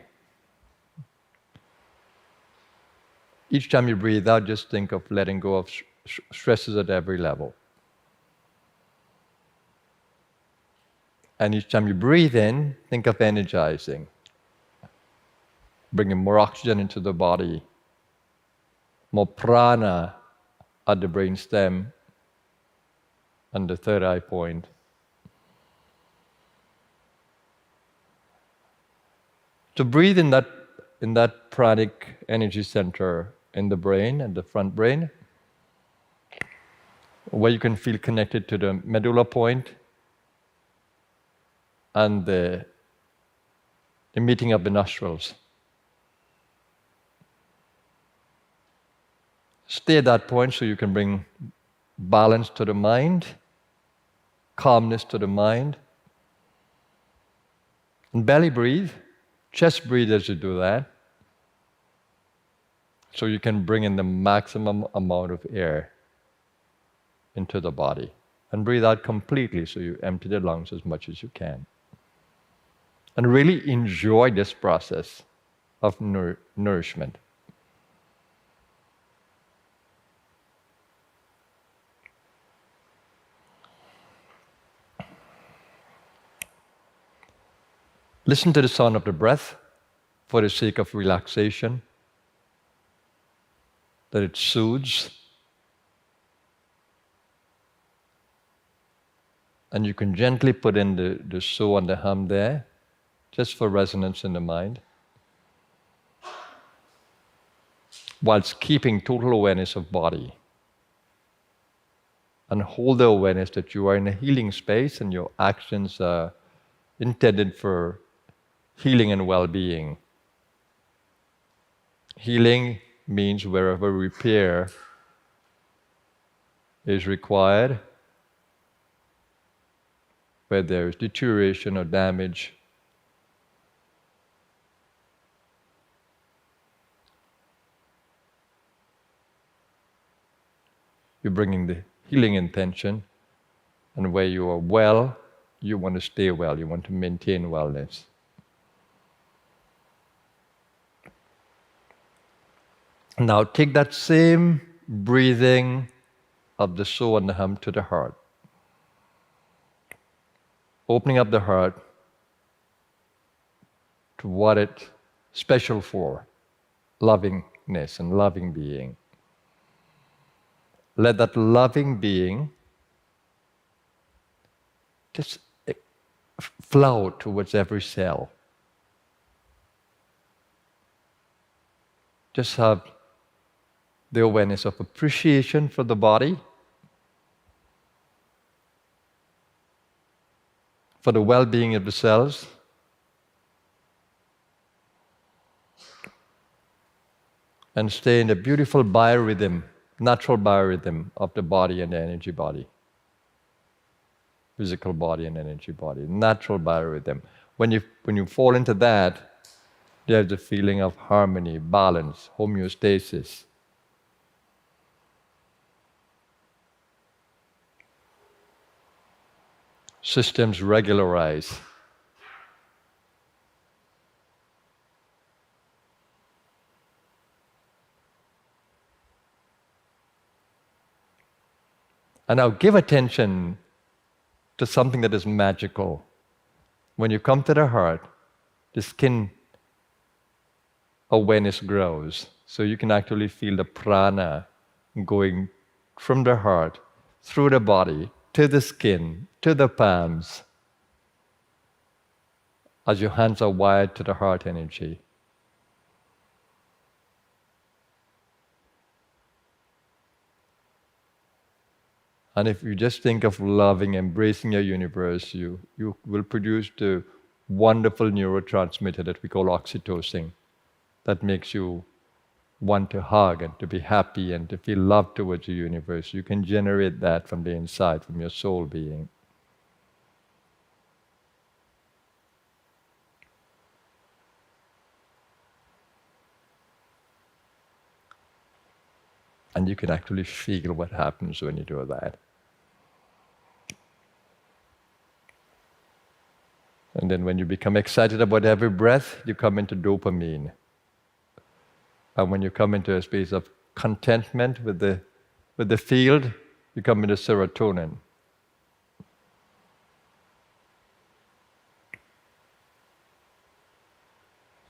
Each time you breathe out, just think of letting go of stresses at every level. And each time you breathe in, think of energizing, bringing more oxygen into the body, more prana at the brain stem and the third eye point. To breathe in that pranic energy center in the brain, and the front brain, where you can feel connected to the medulla point and the meeting of the nostrils. Stay at that point so you can bring balance to the mind, calmness to the mind. And belly breathe, chest breathe as you do that, so you can bring in the maximum amount of air into the body. And breathe out completely so you empty the lungs as much as you can. And really enjoy this process of nourishment. Listen to the sound of the breath for the sake of relaxation, that it soothes. And you can gently put in the so and the hum there, just for resonance in the mind, whilst keeping total awareness of body. And hold the awareness that you are in a healing space and your actions are intended for healing and well-being. Healing means wherever repair is required, where there is deterioration or damage, you're bringing the healing intention, and where you are well, you want to stay well, you want to maintain wellness. Now take that same breathing of the so and the hum to the heart. Opening up the heart to what it's special for, lovingness and loving being. Let that loving being just flow towards every cell. Just have the awareness of appreciation for the body, for the well-being of the cells, and stay in the beautiful biorhythm, natural biorhythm of the body and the energy body. Physical body and energy body, natural biorhythm. When you fall into that, there's the feeling of harmony, balance, homeostasis. Systems regularize. And now give attention to something that is magical. When you come to the heart, the skin awareness grows. So you can actually feel the prana going from the heart, through the body, to the skin, to the palms, as your hands are wired to the heart energy. And if you just think of loving, embracing your universe, you will produce the wonderful neurotransmitter that we call oxytocin, that makes you want to hug and to be happy and to feel love towards the universe. You can generate that from the inside, from your soul being. And you can actually feel what happens when you do that. And then when you become excited about every breath, you come into dopamine. And when you come into a space of contentment with the field, you come into serotonin.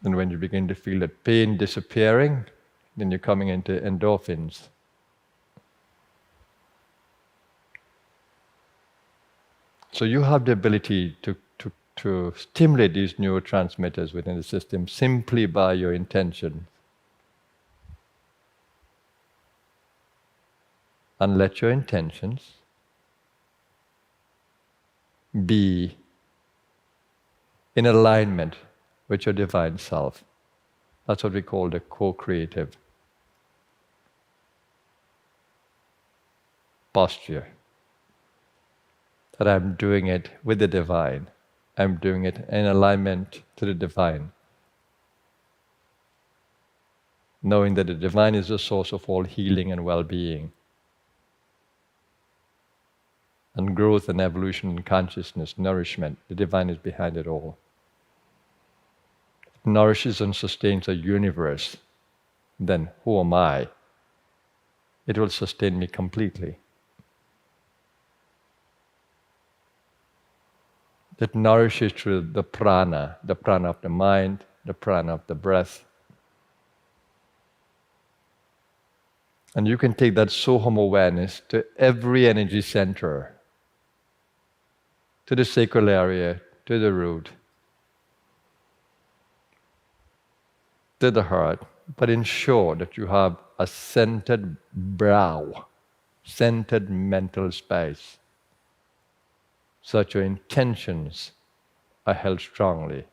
And when you begin to feel that pain disappearing, then you're coming into endorphins. So you have the ability to stimulate these neurotransmitters within the system simply by your intention. And let your intentions be in alignment with your divine self. That's what we call the co-creative posture. That I'm doing it with the divine. I'm doing it in alignment to the divine. Knowing that the divine is the source of all healing and well-being. And growth and evolution and consciousness, nourishment. The divine is behind it all. It nourishes and sustains a universe. Then who am I? It will sustain me completely. that nourishes through the prana of the mind, the prana of the breath. And you can take that Soham awareness to every energy center, to the sacral area, to the root, to the heart, but ensure that you have a centered brow, centered mental space, so that your intentions are held strongly.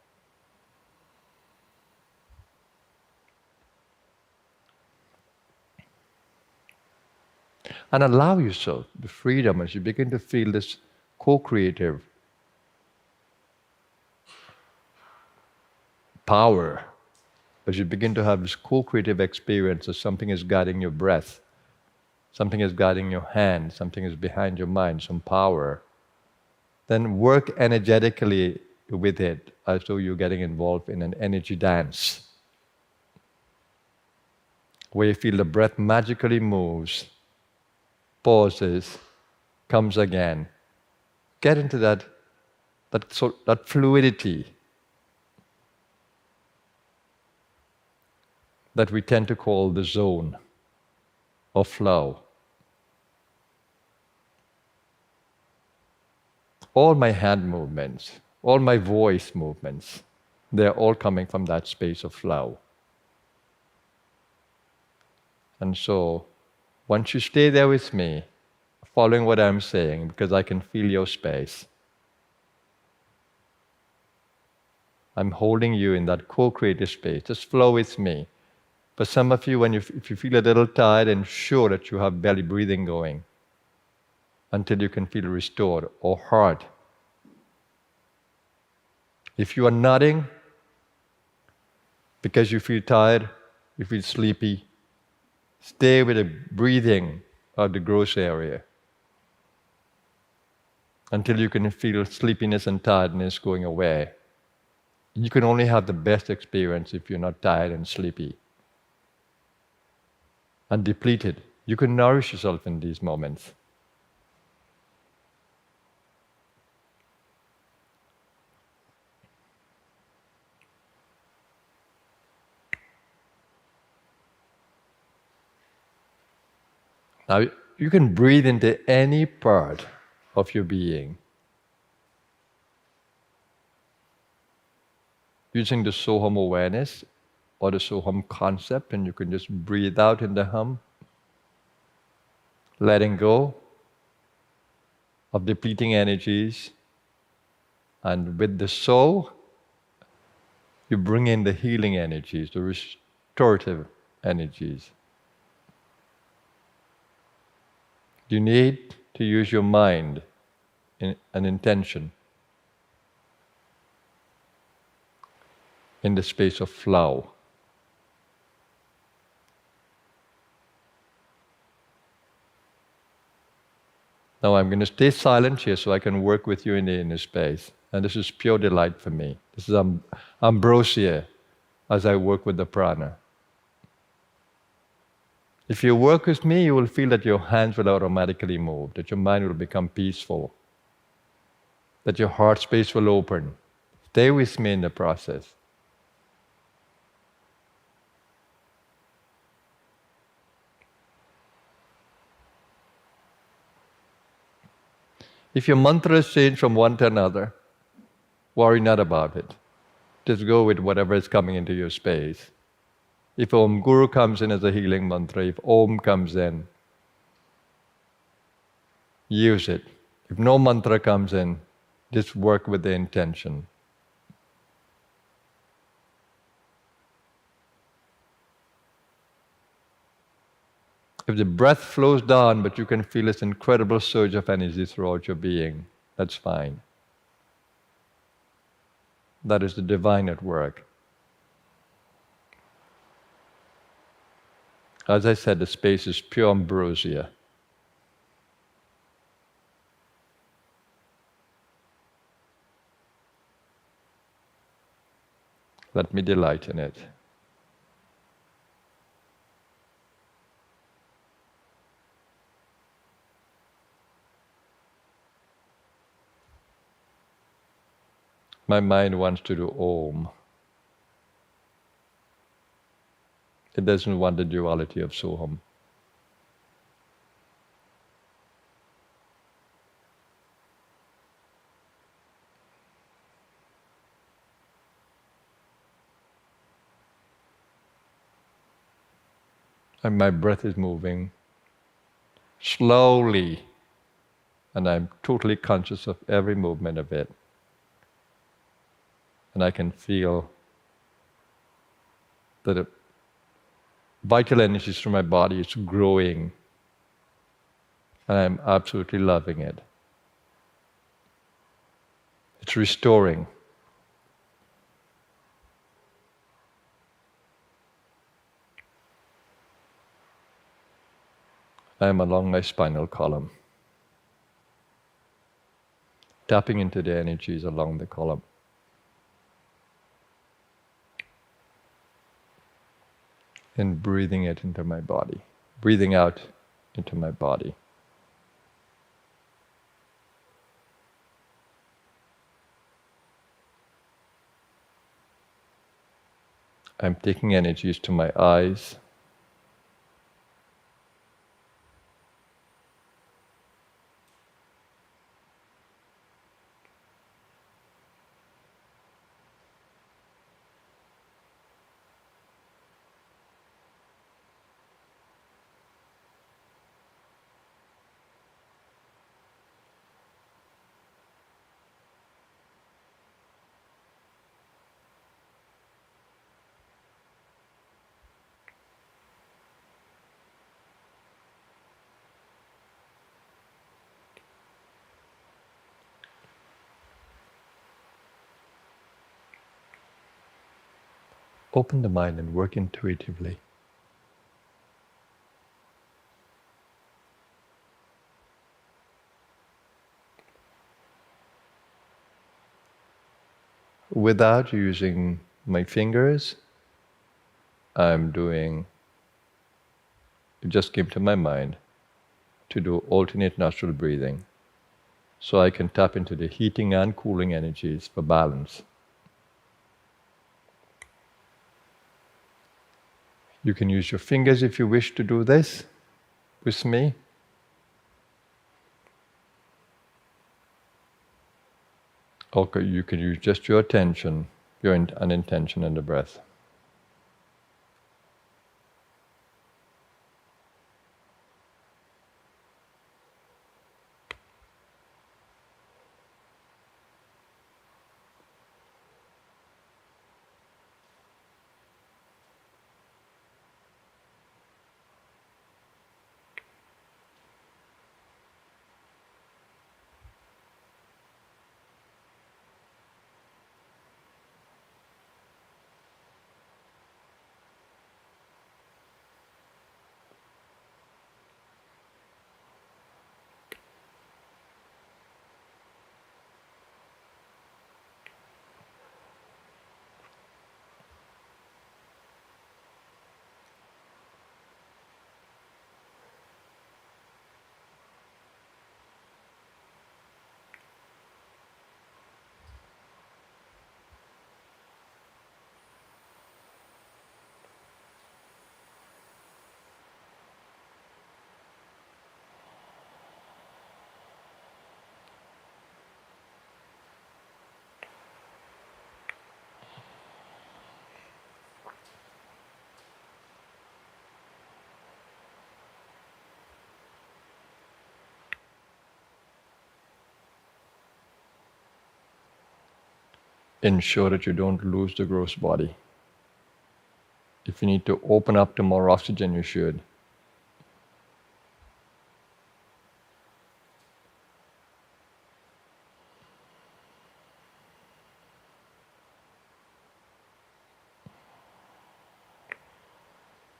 And allow yourself the freedom as you begin to feel this co-creative power, as you begin to have this co-creative experience that something is guiding your breath, something is guiding your hand, something is behind your mind, some power, then work energetically with it as though you're getting involved in an energy dance, where you feel the breath magically moves, pauses, comes again. Get into that fluidity that we tend to call the zone of flow. All my hand movements, all my voice movements, they're all coming from that space of flow. And so, once you stay there with me, following what I'm saying, because I can feel your space, I'm holding you in that co-creative space. Just flow with me. For some of you, if you feel a little tired, ensure that you have belly breathing going until you can feel restored, or heart. If you are nodding because you feel tired, you feel sleepy, stay with the breathing of the gross area until you can feel sleepiness and tiredness going away. You can only have the best experience if you're not tired and sleepy and depleted. You can nourish yourself in these moments. Now, you can breathe into any part of your being using the Soham awareness or the Soham concept, and you can just breathe out in the hum, letting go of depleting energies. And with the So, you bring in the healing energies, the restorative energies. You need to use your mind in an intention in the space of flow. Now I'm going to stay silent here so I can work with you in the inner space. And this is pure delight for me. This is ambrosia as I work with the prana. If you work with me, you will feel that your hands will automatically move, that your mind will become peaceful, that your heart space will open. Stay with me in the process. If your mantras change from one to another, worry not about it. Just go with whatever is coming into your space. If Om Guru comes in as a healing mantra, if Om comes in, use it. If no mantra comes in, just work with the intention. If the breath flows down, but you can feel this incredible surge of energy throughout your being, that's fine. That is the divine at work. As I said, the space is pure ambrosia. Let me delight in it. my mind wants to do Om. It doesn't want the duality of Soham. And my breath is moving slowly, and I'm totally conscious of every movement of it. And I can feel that the vital energies from my body is growing, and I'm absolutely loving it. It's restoring. I'm along my spinal column, tapping into the energies along the column. And breathing it into my body, breathing out into my body. I'm taking energies to my eyes, open the mind and work intuitively. Without using my fingers, it just came to my mind to do alternate nostril breathing, so I can tap into the heating and cooling energies for balance. You can use your fingers if you wish to do this with me. Okay, you can use just your attention, an intention on the breath. Ensure that you don't lose the gross body. If you need to open up to more oxygen, you should.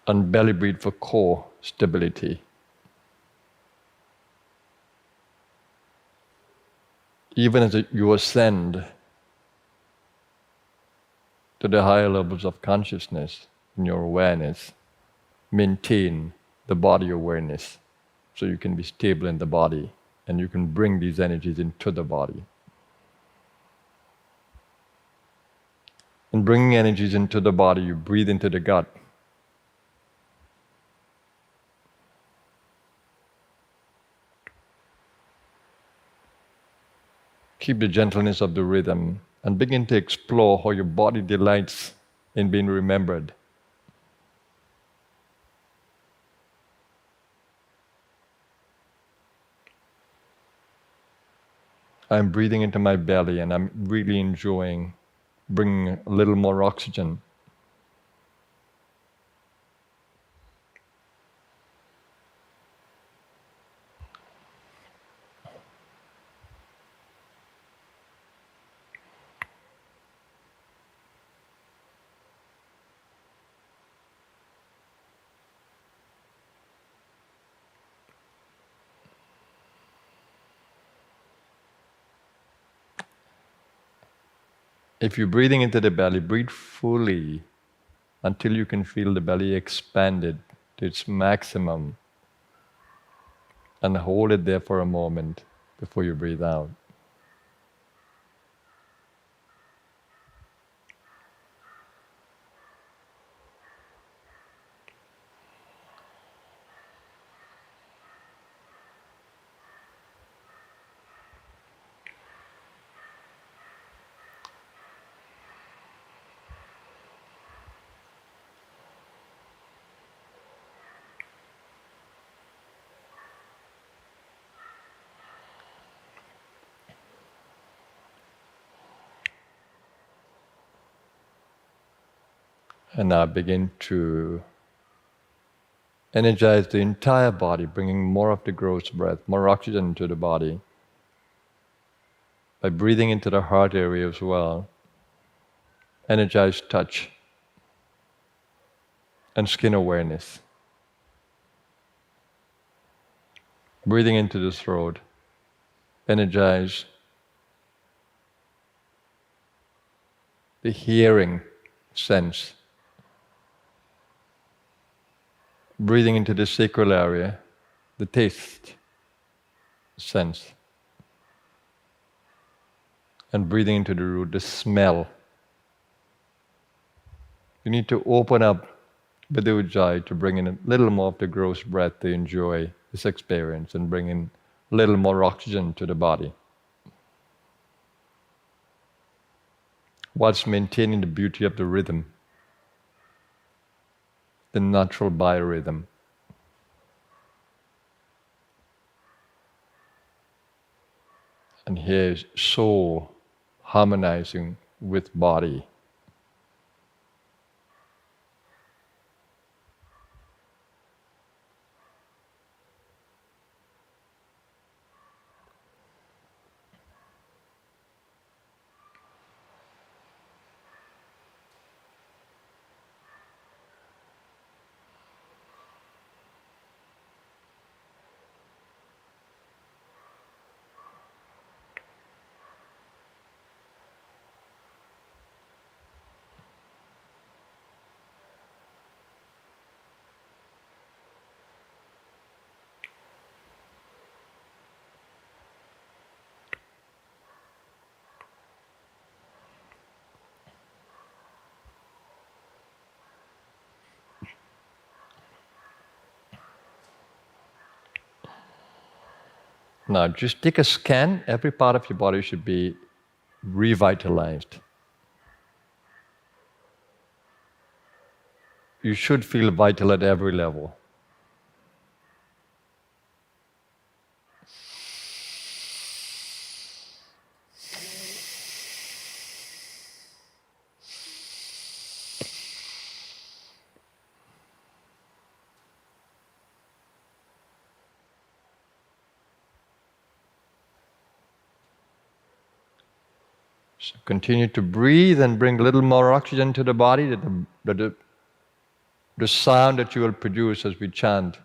And belly breathe for core stability. Even as you ascend to the higher levels of consciousness in your awareness, maintain the body awareness so you can be stable in the body and you can bring these energies into the body. And bringing energies into the body, you breathe into the gut. Keep the gentleness of the rhythm and begin to explore how your body delights in being remembered. I'm breathing into my belly and I'm really enjoying bringing a little more oxygen. If you're breathing into the belly, breathe fully until you can feel the belly expanded to its maximum. And hold it there for a moment before you breathe out. And now begin to energize the entire body, bringing more of the gross breath, more oxygen into the body. By breathing into the heart area as well, energize touch and skin awareness. Breathing into the throat, energize the hearing sense. Breathing into the sacral area, the taste sense. And breathing into the root, the smell. You need to open up with the ujjayi to bring in a little more of the gross breath to enjoy this experience and bring in a little more oxygen to the body, whilst maintaining the beauty of the rhythm, the natural biorhythm. And here is soul harmonizing with body. Now just take a scan. Every part of your body should be revitalized. You should feel vital at every level. So continue to breathe and bring a little more oxygen to the body, the sound that you will produce as we chant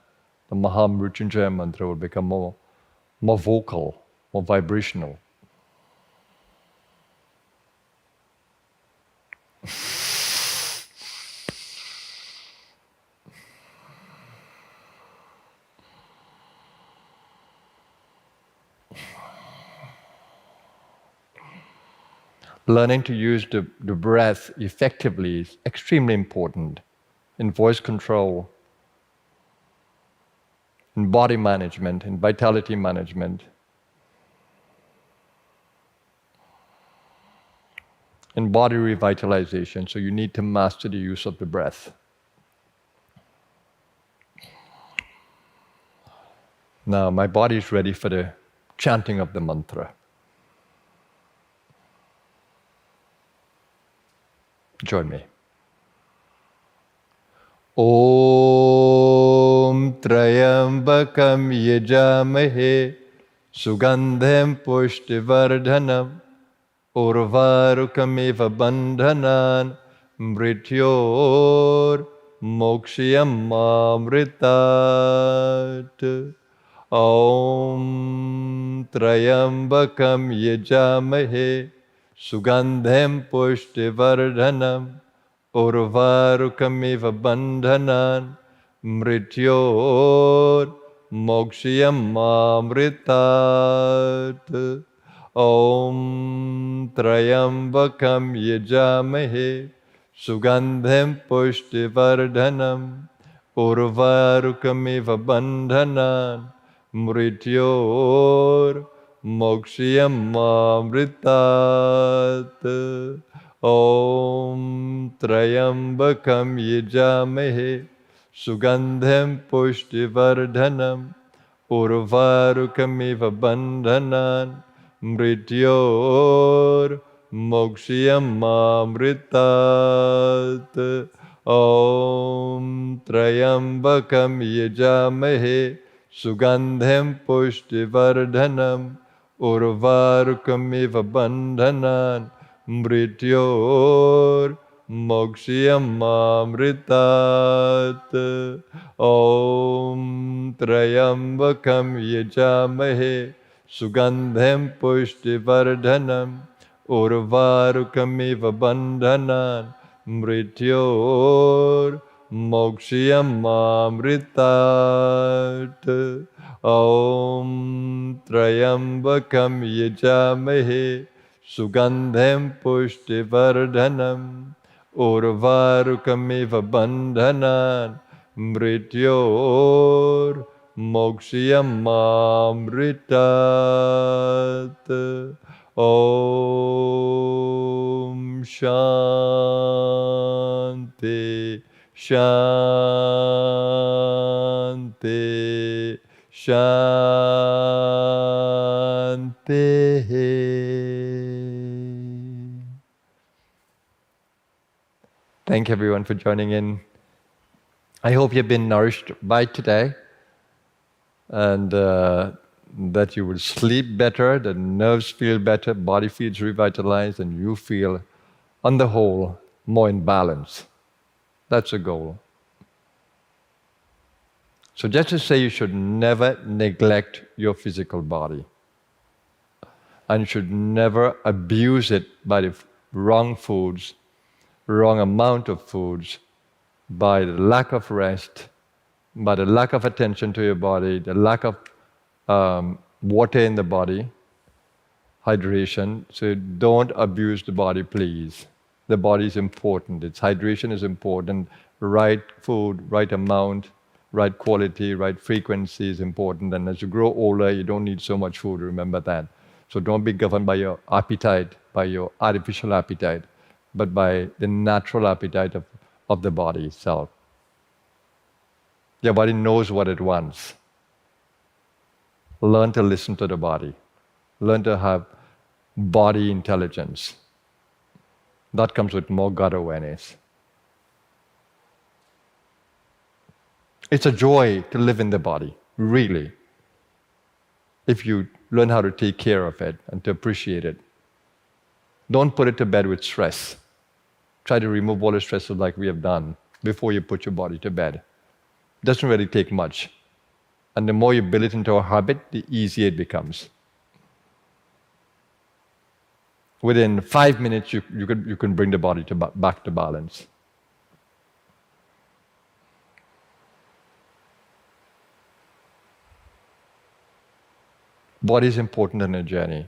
the Mahamrutyunjaya mantra will become more vocal, more vibrational. learning to use the breath effectively is extremely important in voice control, in body management, in vitality management, in body revitalization. So you need to master the use of the breath. Now my body is ready for the chanting of the mantra. Join me. Om Trayambakam Yajamahe Sugandhem Pushtivardhanam Urvarukamiva Bandhanan Mrityor Mokshiyam Amritat. Om Trayambakam Yajamahe Sugandhem Pushtivardhanam Urvarukamiva Bandhanan Mrityor Mokshiyam Amritat. Om Trayambakam Yajamahe Sugandhem Pushtivardhanam Urvarukamiva Bandhanan Mrityor Mokshiyam Amritat. Om Trayambakam Yajamahe Sugandhem Pushtivardhanam Urvarukamiva Bandhanan Mrityor Mokshiyam Amritat. Om Trayambakam Yajamahe Sugandhem Pushtivardhanam Urvarukamiva Bandhanan Mrityor Mokshiyam Amritat. Om Trayambakam Yajamahe Sugandhem Pushtivardhanam Urvarukamiva Bandhanan Mrityor Mokshiyam Amritat. Om Trayambakam Yajamahe Sugandhem Pushtivardhanam Urvarukamiva Bandhanan Mrityor Mokshiyam Amritat. Om Shanti Shanti Shanti. Thank everyone for joining in. I hope you've been nourished by today, and that you will sleep better, the nerves feel better, body feels revitalized, and you feel, on the whole, more in balance. That's the goal. So just to say, you should never neglect your physical body, and you should never abuse it by the wrong foods, wrong amount of foods, by the lack of rest, by the lack of attention to your body, the lack of water in the body, hydration. So don't abuse the body, please. The body is important. Its hydration is important. Right food, right amount, right quality, right frequency is important. And as you grow older, you don't need so much food, remember that. So don't be governed by your appetite, by your artificial appetite, but by the natural appetite of the body itself. Your body knows what it wants. Learn to listen to the body. Learn to have body intelligence. That comes with more God awareness. It's a joy to live in the body, really, if you learn how to take care of it and to appreciate it. Don't put it to bed with stress. Try to remove all the stresses like we have done before you put your body to bed. It doesn't really take much. And the more you build it into a habit, the easier it becomes. Within 5 minutes, you can bring the body back to balance. Body is important in a journey.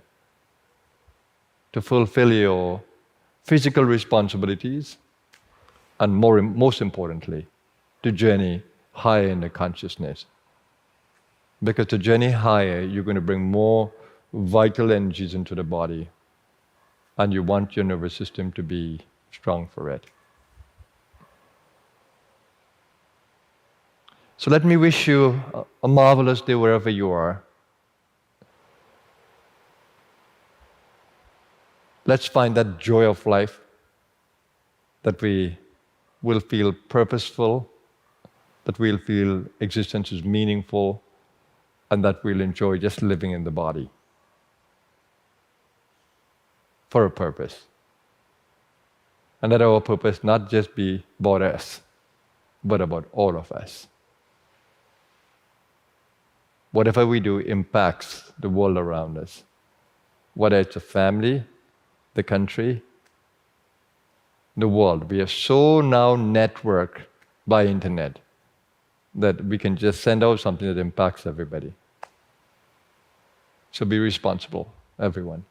To fulfill your physical responsibilities, and most importantly, to journey higher in the consciousness. Because to journey higher, you're going to bring more vital energies into the body, and you want your nervous system to be strong for it. So let me wish you a marvelous day wherever you are. Let's find that joy of life, that we will feel purposeful, that we'll feel existence is meaningful, and that we'll enjoy just living in the body for a purpose. And that our purpose not just be about us, but about all of us. Whatever we do impacts the world around us, whether it's a family, the country, the world. We are so now networked by internet that we can just send out something that impacts everybody. So be responsible, everyone.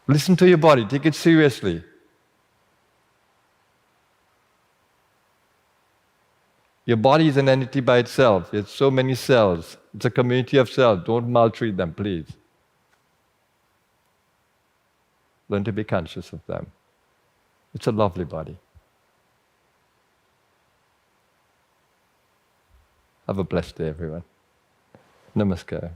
Listen to your body, take it seriously. Your body is an entity by itself. It's so many cells. It's a community of cells. Don't maltreat them, please. Learn to be conscious of them. It's a lovely body. Have a blessed day, everyone. Namaskar.